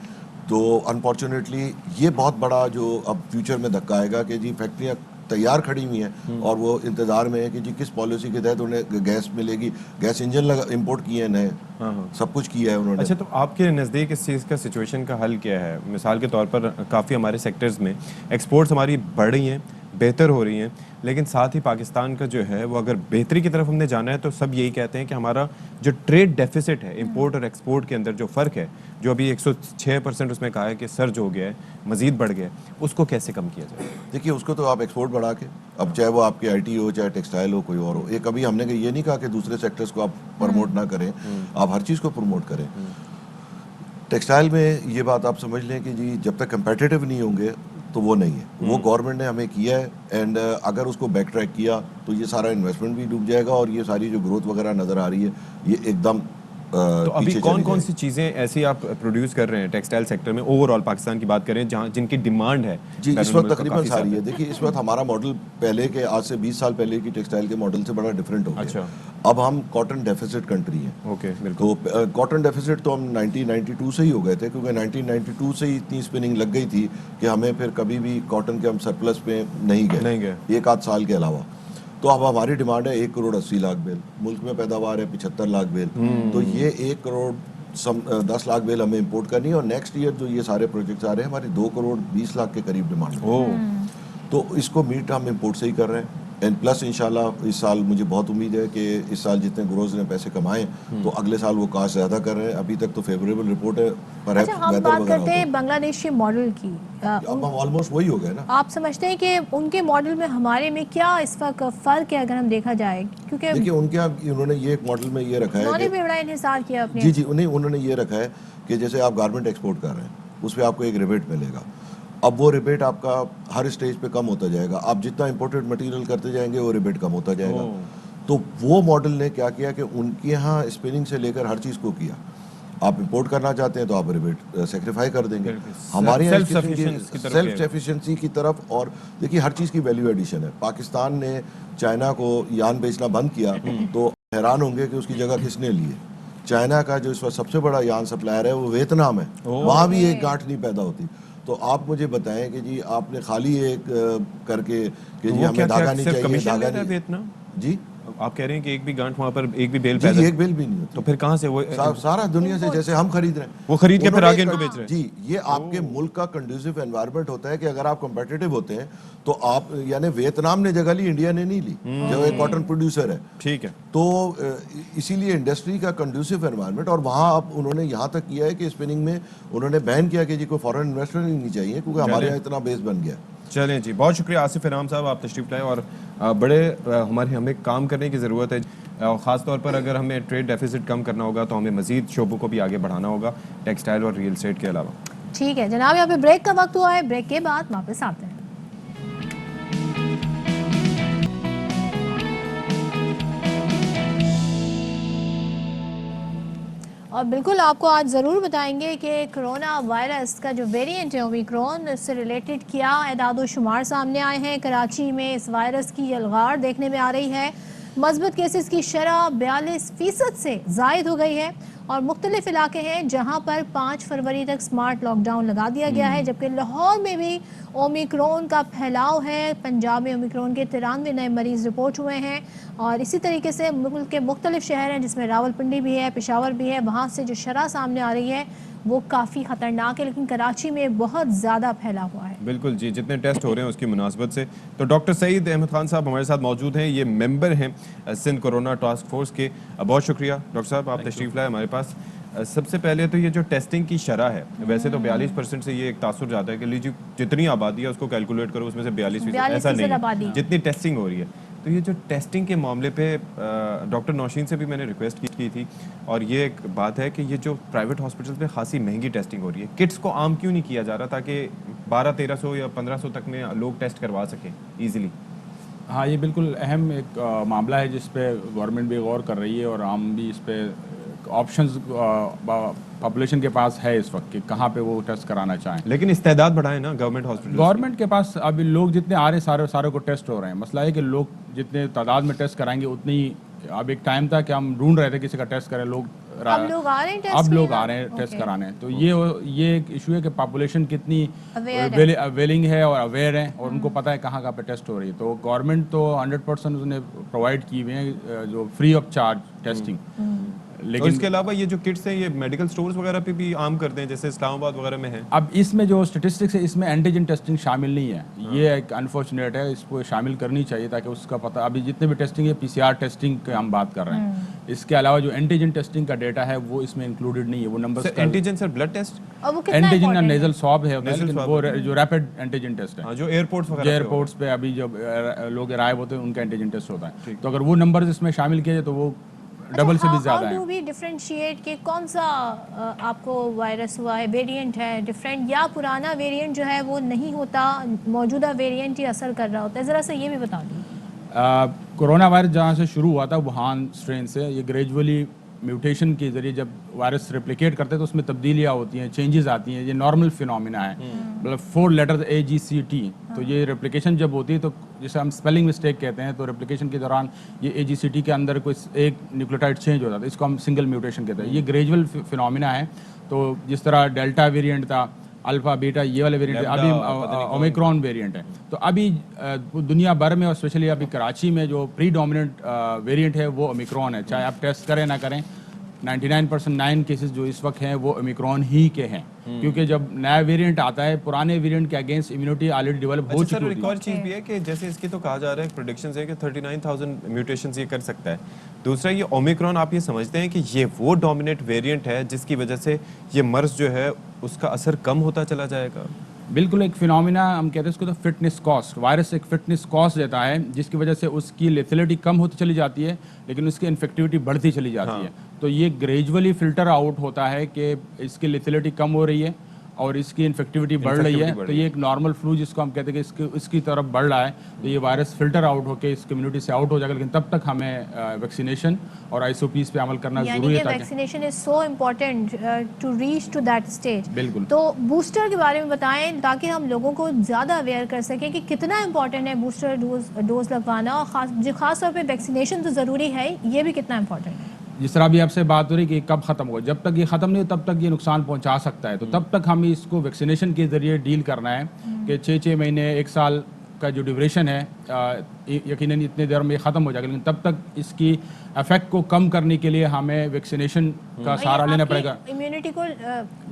तो अनफॉर्चुनेटली ये बहुत बड़ा जो अब फ्यूचर में धक्का आएगा कि जी फैक्ट्रियाँ तैयार खड़ी हुई हैं और वो इंतजार में है कि जी किस पॉलिसी के तहत उन्हें गैस मिलेगी। गैस इंजन इंपोर्ट किए हैं नए, सब कुछ किया है उन्होंने। अच्छा, तो आपके नज़दीक इस चीज़ का सिचुएशन का हल क्या है? मिसाल के तौर पर काफ़ी हमारे सेक्टर्स में एक्सपोर्ट्स हमारी बढ़ रही हैं, बेहतर हो रही हैं, लेकिन साथ ही पाकिस्तान का जो है वो अगर बेहतरी की तरफ हमने जाना है तो सब यही कहते हैं कि हमारा जो ट्रेड डेफिसिट है इंपोर्ट और एक्सपोर्ट के अंदर जो फ़र्क है, जो अभी 106% उसमें कहा है कि सर्ज हो गया है, मज़ीद बढ़ गया है, उसको कैसे कम किया जाए? देखिए, उसको तो आप एक्सपोर्ट बढ़ा के, अब चाहे वो आपकी IT हो, चाहे टेक्सटाइल हो, कोई और हो, ये कभी हमने ये नहीं कहा कि दूसरे सेक्टर्स को आप प्रमोट ना करें, आप हर चीज़ को प्रमोट करें। टेक्सटाइल में ये बात आप समझ लें कि जी जब तक कंपेटिटिव नहीं होंगे तो वो नहीं है। वो गवर्नमेंट ने हमें किया है एंड अगर उसको बैक ट्रैक किया तो ये सारा इन्वेस्टमेंट भी डूब जाएगा और ये सारी जो ग्रोथ वगैरह नज़र आ रही है ये एकदम तो अभी कौन सी चीज़ें ऐसी आप प्रोड्यूस कर रहे हैं टेक्सटाइल सेक्टर में, ओवरऑल पाकिस्तान की बात करें, जहाँ जिनकी डिमांड है? जी, इस वक्त तकरीबन सारी है। देखिए, इस वक्त हमारा मॉडल पहले के, आज से 20 साल पहले की टेक्सटाइल के मॉडल से बड़ा डिफरेंट हो गया। अच्छा। अब हम कॉटन डेफिसिट कंट्री हैं। ओके, बिल्कुल। तो कॉटन डेफिसिट तो हम 1992 से ही हो गए थे, क्योंकि 1992 से ही इतनी स्पिनिंग लग गई थी कि हमें फिर कभी भी कॉटन के हम सरप्लस पे नहीं गए एक आध साल के अलावा। तो अब हमारी डिमांड है 1 करोड़ 80 लाख बेल, मुल्क में पैदावार है 75 लाख बेल। तो ये 1 करोड़ 10 लाख बेल हमें इंपोर्ट करनी है और नेक्स्ट ईयर जो ये सारे प्रोजेक्ट्स आ रहे हैं हमारी 2 करोड़ 20 लाख के करीब डिमांड है। तो इसको मीट हम इंपोर्ट से ही कर रहे हैं एंड प्लस इंशाल्लाह इस साल मुझे बहुत उम्मीद है कि इस साल जितने ग्रोज ने पैसे कमाए तो अगले साल वो काश ज़्यादा कर रहे हैं। अभी तक तो फेवरेबल रिपोर्ट है। अच्छा, हम बात करते हैं बांग्लादेश के मॉडल की, अब हम ऑलमोस्ट वही हो गए ना। आप समझते हैं कि उनके मॉडल में हमारे में क्या इस वक्त फ़र्क है अगर हम देखा जाए? क्योंकि देखिए उन्होंने ये एक मॉडल में ये रखा है उन्होंने भी बड़ा इन्हिसार किया अपने। जी उन्होंने ये रखा है कि जैसे आप गारमेंट एक्सपोर्ट कर रहे हैं उस पर आपको एक रिबेट मिलेगा। अब वो रिबेट आपका हर स्टेज पे कम होता जाएगा, आप जितना इंपोर्टेड मटेरियल करते जाएंगे वो रिबेट कम होता जाएगा। तो वो मॉडल ने क्या किया कि उनके यहाँ स्पिनिंग से लेकर हर चीज़ को किया। आप इंपोर्ट करना चाहते हैं तो आप रिबेट सेक्रीफाई कर देंगे। हमारे यहाँ सेल्फ एफिशिएंसी की तरफ, और देखिए हर चीज़ की वैल्यू एडिशन है। पाकिस्तान ने चाइना को यान बेचना बंद किया तो हैरान होंगे कि उसकी जगह किसने ली है। चाइना का जो इस वक्त सबसे बड़ा यान सप्लायर है वो वियतनाम है, वहाँ भी एक गांठ नहीं पैदा होती। तो आप मुझे बताएं कि जी आपने खाली एक करके कि जी हमें धागा नहीं चाहिए, धागा नहीं। वियतनाम जी आप कह रहे हैं कि एक भी गांठ वहाँ पर एक भी बेल जी, पैदा एक बेल भी नहीं होती। तो फिर कहाँ से वो सारा दुनिया से जैसे हम खरीद रहे हैं वो खरीद के फिर उन्होंने आगे इनको बेच रहे हैं। जी ये आपके मुल्क का कंड्यूसिव एनवायरनमेंट होता है कि अगर आप कंपेटिटिव होते हैं तो आप, यानी वियतनाम ने जगह ली, इंडिया ने नहीं ली, जो एक कॉटन प्रोड्यूसर है। ठीक है। तो इसीलिए इंडस्ट्री का कंड्यूसिव एनवायरनमेंट, और वहाँ अब उन्होंने यहाँ तक किया है कि स्पिनिंग में उन्होंने बैन किया कि जी कोई फॉरेन इन्वेस्टर नहीं चाहिए क्योंकि हमारे यहाँ इतना बेस बन गया। चलें जी, बहुत शुक्रिया आसिफ इनाम साहब, आप तशरीफ लाए और हमें काम करने की ज़रूरत है। ख़ास तौर पर अगर हमें ट्रेड डेफिसिट कम करना होगा तो हमें मज़ीद शोबों को भी आगे बढ़ाना होगा, टेक्सटाइल और रियल एस्टेट के अलावा। ठीक है जनाब, यहाँ पे ब्रेक का वक्त हुआ है, ब्रेक के बाद वापस आते हैं। और बिल्कुल आपको आज ज़रूर बताएंगे कि कोरोना वायरस का जो वेरिएंट है ओमिक्रॉन, इससे रिलेटेड क्या एदाद शुमार सामने आए हैं। कराची में इस वायरस की यलगार देखने में आ रही है, मजबूत केसेस की शरह 42% से जायद हो गई है और मुख्तलिफ इलाके हैं जहां पर 5 फरवरी तक स्मार्ट लॉकडाउन लगा दिया गया है। जबकि लाहौर में भी ओमिक्रॉन का फैलाव है, पंजाब में ओमिक्रॉन के 93 नए मरीज रिपोर्ट हुए हैं और इसी तरीके से मुल्क के मुख्तलिफ शहर हैं जिसमें रावलपिंडी भी है, पेशावर भी है, वहाँ से जो शरह सामने आ रही है वो काफ़ी ख़तरनाक है, लेकिन कराची में बहुत ज़्यादा फैला हुआ है। बिल्कुल जी, जितने टेस्ट हो रहे हैं उसकी मुनासबत से। तो डॉक्टर सईद अहमद खान साहब हमारे साथ मौजूद हैं, ये मेंबर हैं सिंध कोरोना टास्क फोर्स के। बहुत शुक्रिया डॉक्टर साहब, आप तशरीफ़ लाए हमारे पास। सबसे पहले तो ये जो टेस्टिंग की शरह है, वैसे तो 42% से ये एक तासुर जाता है कि लीजिए जितनी आबादी है उसको कैलकुलेट करो, उसमें से 42%, ऐसा नहीं है जितनी टेस्टिंग हो रही है। तो ये जो टेस्टिंग के मामले पे डॉक्टर नौशीन से भी मैंने रिक्वेस्ट की थी और ये एक बात है कि ये जो प्राइवेट हॉस्पिटल्स में खासी महंगी टेस्टिंग हो रही है, किट्स को आम क्यों नहीं किया जा रहा ताकि 1200-1300 या 1500 तक में लोग टेस्ट करवा सकें ईजिली। हाँ, ये बिल्कुल अहम एक मामला है जिस पे गवर्नमेंट भी गौर कर रही है और हम भी इस पे ऑप्शंस पॉपुलेशन के पास है इस वक्त कि कहाँ पे वो टेस्ट कराना चाहें। लेकिन इस्तेदाद बढ़ाए ना गवर्नमेंट हॉस्पिटल, गवर्नमेंट के पास अभी लोग जितने आ रहे सारे को टेस्ट हो रहे हैं। मसला है कि लोग जितने तादाद में टेस्ट कराएंगे उतनी, अब एक टाइम था कि हम ढूंढ रहे थे किसी का टेस्ट करें, लोग अब लोग आ रहे हैं टेस्ट कराने। तो ये एक इशू है कि पॉपुलेशन कितनी वेलिंग है और अवेयर है और उनको पता है कहाँ पे टेस्ट हो रही है। तो गवर्नमेंट तो 100% उसने प्रोवाइड की हुई है जो फ्री ऑफ चार्ज टेस्टिंग। लेकिन इसके अलावा ये जो किट्स हैं ये मेडिकल स्टोर्स वगैरह पे भी आम करते हैं, जैसे इस्लामाबाद वगैरह में है। अब इसमें जो स्टेटिस्टिक्स है इसमें एंटीजन टेस्टिंग शामिल नहीं है, ये एक अनफॉर्चुनेट है, इसको शामिल करनी चाहिए ताकि उसका पता। अभी जितने भी टेस्टिंग है PCR टेस्टिंग के हम बात कर रहे हैं, इसके अलावा जो एंटीजन टेस्टिंग का डेटा है वो इसमें इंक्लूडेड नहीं है। वो number antigen sir blood test, antigen और नेजल स्वैब है, लेकिन वो जो रैपिड एंटीजन टेस्ट है जो एयरपोर्ट्स पे अभी जब लोग अराइव होते हैं उनका एंटीजन टेस्ट होता है। तो अगर वो नंबर इसमें शामिल किया जाए तो वो डबल से भी ज्यादा है। हाउ डू वी डिफरेंशिएट कि कौन सा आपको वायरस हुआ है, वेरिएंट है डिफरेंट या पुराना वेरिएंट जो है वो नहीं होता, मौजूदा वेरिएंट ही असर कर रहा होता है, ज़रा सा ये भी बता दीजिए। कोरोना वायरस जहाँ से शुरू हुआ था वुहान स्ट्रेन से, ये ग्रेजुअली म्यूटेशन के जरिए जब वायरस रेप्लिकेट करते हैं तो उसमें तब्दीलियाँ होती हैं, चेंजेस आती हैं, ये नॉर्मल फिनोमिना है। मतलब 4 लेटर्स AGCT, तो ये रेप्लिकेशन जब होती है तो जैसे हम स्पेलिंग मिस्टेक कहते हैं, तो रेप्लिकेशन के दौरान ये AGCT के अंदर कोई एक न्यूक्लियोटाइड चेंज हो जाता है, इसको हम सिंगल म्यूटेशन कहते हैं। ये ग्रेजुअल फिनोमिना है। तो जिस तरह डेल्टा वेरिएंट था, अल्फा बीटा ये वाले वेरिएंट, अभी ओमिक्रॉन वेरिएंट है। तो अभी दुनिया भर में और स्पेशली अभी कराची में जो प्रीडोमिनेंट वेरिएंट है वो ओमिक्रॉन है। चाहे आप टेस्ट करें ना करें, 99% केसेस जो इस वक्त हैं वो ओमिक्रॉन ही के हैं, क्योंकि जब नया वेरिएंट आता है पुराने वेरिएंट के अगेंस्ट इम्यूनिटी ऑलरेडी डेवलप हो चुकी है। एक और चीज़ भी है कि जैसे इसकी तो कहा जा रहा है, प्रेडिक्शंस है कि 39,000 म्यूटेशंस ये कर सकता है। दूसरा ये ओमिक्रॉन, आप ये समझते हैं कि ये वो डोमिनेंट वेरिएंट है जिसकी वजह से ये मर्ज जो है उसका असर कम होता चला जाएगा? बिल्कुल, एक फिनोमिना हम कहते हैं उसको, तो फिटनेस कॉस्ट। वायरस एक फिटनेस कॉस्ट देता है जिसकी वजह से उसकी लेथेलिटी कम होती चली जाती है लेकिन उसकी इन्फेक्टिविटी बढ़ती चली जाती है। तो ये ग्रेजुअली फिल्टर आउट होता है कि इसकी लेथेलिटी कम हो रही है और इसकी इन्फेक्टिविटी बढ़ रही है, तो ये एक नॉर्मल फ्लू जिसको हम कहते हैं कि इसकी तरफ बढ़ रहा है, तो ये वायरस फिल्टर आउट होकर इस कम्युनिटी से आउट हो जाएगा। लेकिन तब तक हमें वैक्सीनेशन और आईएसओपीज पे अमल करना जरूरी है। Vaccination is so important to reach to that stage. बिल्कुल। तो बूस्टर के बारे में बताएं ताकि हम लोगों को ज़्यादा अवेयर कर सकें कि कितना इम्पोर्टेंट है बूस्टर डोज लगवाना, और ख़ास तौर पे वैक्सीनेशन तो ज़रूरी है, ये भी कितना इम्पोर्टेंट है। जिस तरह अभी आपसे बात हो रही कि कब ख़त्म होगा, जब तक ये ख़त्म नहीं हो तब तक ये नुकसान पहुंचा सकता है। तो तब तक हमें इसको वैक्सीनेशन के ज़रिए डील करना है कि 6 महीने 1 साल का जो ड्यूरेशन है यकीनन इतने देर में ख़त्म हो जाएगा, लेकिन तब तक इसकी इफेक्ट को कम करने के लिए हमें वैक्सीनेशन का सहारा लेना पड़ेगा। इम्यूनिटी को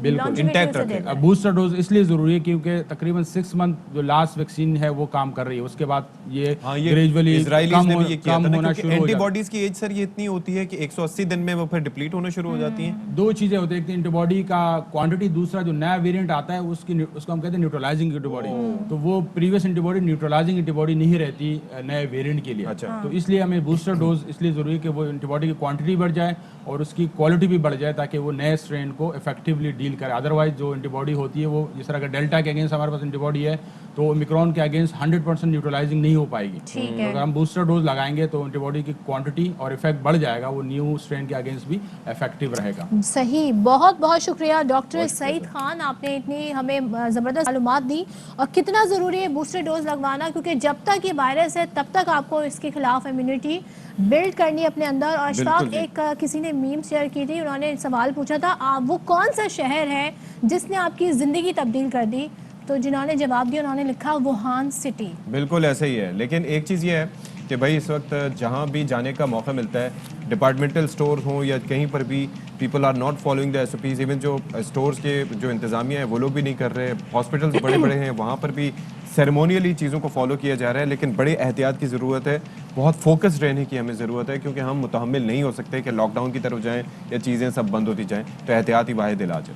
बिल्कुल इंटैक्ट रखेगा। बूस्टर डोज इसलिए ज़रूरी है क्योंकि तकरीबन 6 मंथ जो लास्ट वैक्सीन है वो काम कर रही है, उसके बाद ये ग्रेजुअली कम होना शुरू हो जाएगा। एंटीबॉडीज की एज सर ये इतनी होती है कि 180 दिन में वो फिर डिप्लीट होना शुरू हो जाती हैं। 2 चीज़ें होती है, एक एंटीबॉडी का क्वांटिटी, दूसरा जो नया वेरिएंट आता है उसको हम कहते हैं न्यूट्रलाइजिंग एंटीबॉडी। तो वो प्रीवियस एंटीबॉडी न्यूट्रलाइजिंग एंटीबॉडी नहीं रहती नए वेरिएंट के लिए। अच्छा। तो इसलिए हमें बूस्टर डोज इसलिए ज़रूरी है कि वो एंटीबॉडी की क्वांटिटी बढ़ जाए और उसकी क्वालिटी भी बढ़ जाए ताकि वो नए स्ट्रेन को इफेक्टिवली डील करे। अदरवाइज जो एंटीबॉडी होती है वो जिस तरह का डेल्टा के अगेंस्ट हमारे पास एंटीबॉडी है तो ओमिक्रॉन के अगेंस्ट 100% न्यूट्रलाइजिंग नहीं हो पाएगी। तो अगर हम बूस्टर डोज लगाएंगे तो एंटीबॉडी की क्वांटिटी और इफेक्ट बढ़ जाएगा, वो न्यू स्ट्रेन के अगेंस्ट भी इफेक्टिव रहेगा। सही, बहुत बहुत शुक्रिया डॉक्टर सईद खान, आपने इतनी हमें ज़बरदस्त मालूमात दी। और कितना ज़रूरी है बूस्टर डोज लगवाना, क्योंकि जब तक ये वायरस है तब तक आपको इसके खिलाफ इम्यूनिटी बिल्ड करनी अपने अंदर। और अशफाक, एक किसी ने मीम शेयर की थी, उन्होंने सवाल पूछा था वो कौन सा शहर है जिसने आपकी ज़िंदगी तब्दील कर दी, तो जिन्होंने जवाब दिया उन्होंने लिखा वुहान सिटी। बिल्कुल ऐसा ही है, लेकिन एक चीज़ ये है कि भाई इस वक्त जहाँ भी जाने का मौका मिलता है, डिपार्टमेंटल स्टोर हों या कहीं पर भी, people are not following the SOPs। Even जो स्टोर्स के जो इंतज़ामिया है वो लोग भी नहीं कर रहे। हॉस्पिटल्स बड़े बड़े हैं, वहाँ पर भी सेरेमोनियली चीज़ों को फॉलो किया जा रहा है, लेकिन बड़े एहतियात की ज़रूरत है, बहुत फोकस्ड रहने की हमें ज़रूरत है, क्योंकि हम मुतहम्मिल नहीं हो सकते कि लॉकडाउन की तरफ जाएँ या चीज़ें सब बंद होती जाएँ। तो एहतियात ही वाहिद इलाज है।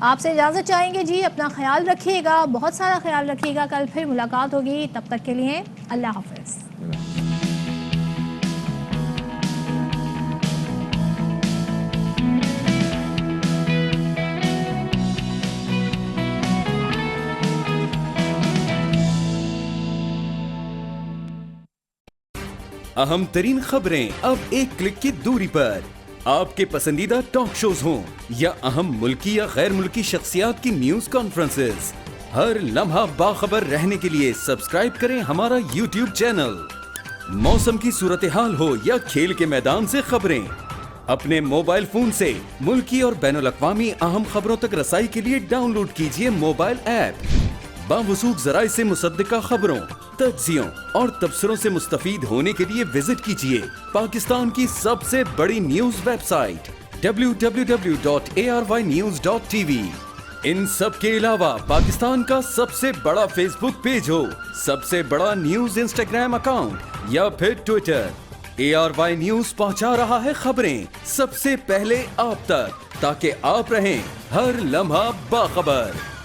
आपसे इजाज़त चाहेंगे जी, अपना ख्याल रखिएगा, बहुत सारा ख्याल रखिएगा। कल फिर मुलाकात होगी, तब तक के लिए अल्लाह हाफ़िज़। अहम तरीन खबरें अब एक क्लिक की दूरी पर। आपके पसंदीदा टॉक शोज हों या अहम मुल्की या गैर मुल्की शख्सियात की न्यूज कॉन्फ्रेंसेस, हर लम्हा बाखबर रहने के लिए सब्सक्राइब करें हमारा YouTube चैनल। मौसम की सूरत हाल हो या खेल के मैदान से खबरें, अपने मोबाइल फोन से मुल्की और बैनुल-अक़वामी अहम खबरों तक रसाई के लिए डाउनलोड कीजिए मोबाइल ऐप। बावसूख ज़राए से मुसद्दिका खबरों, तज्ज़ियों और तबसरों से मुस्तफ़ीद होने के लिए विजिट कीजिए पाकिस्तान की सबसे बड़ी न्यूज वेबसाइट www.arynews.tv। इन सब के अलावा पाकिस्तान का सबसे बड़ा फेसबुक पेज हो, सबसे बड़ा न्यूज इंस्टाग्राम अकाउंट या फिर ट्विटर, ARY न्यूज पहुंचा रहा है खबरें सबसे पहले आप तक, ताकि आप रहें हर लम्हा बाखबर।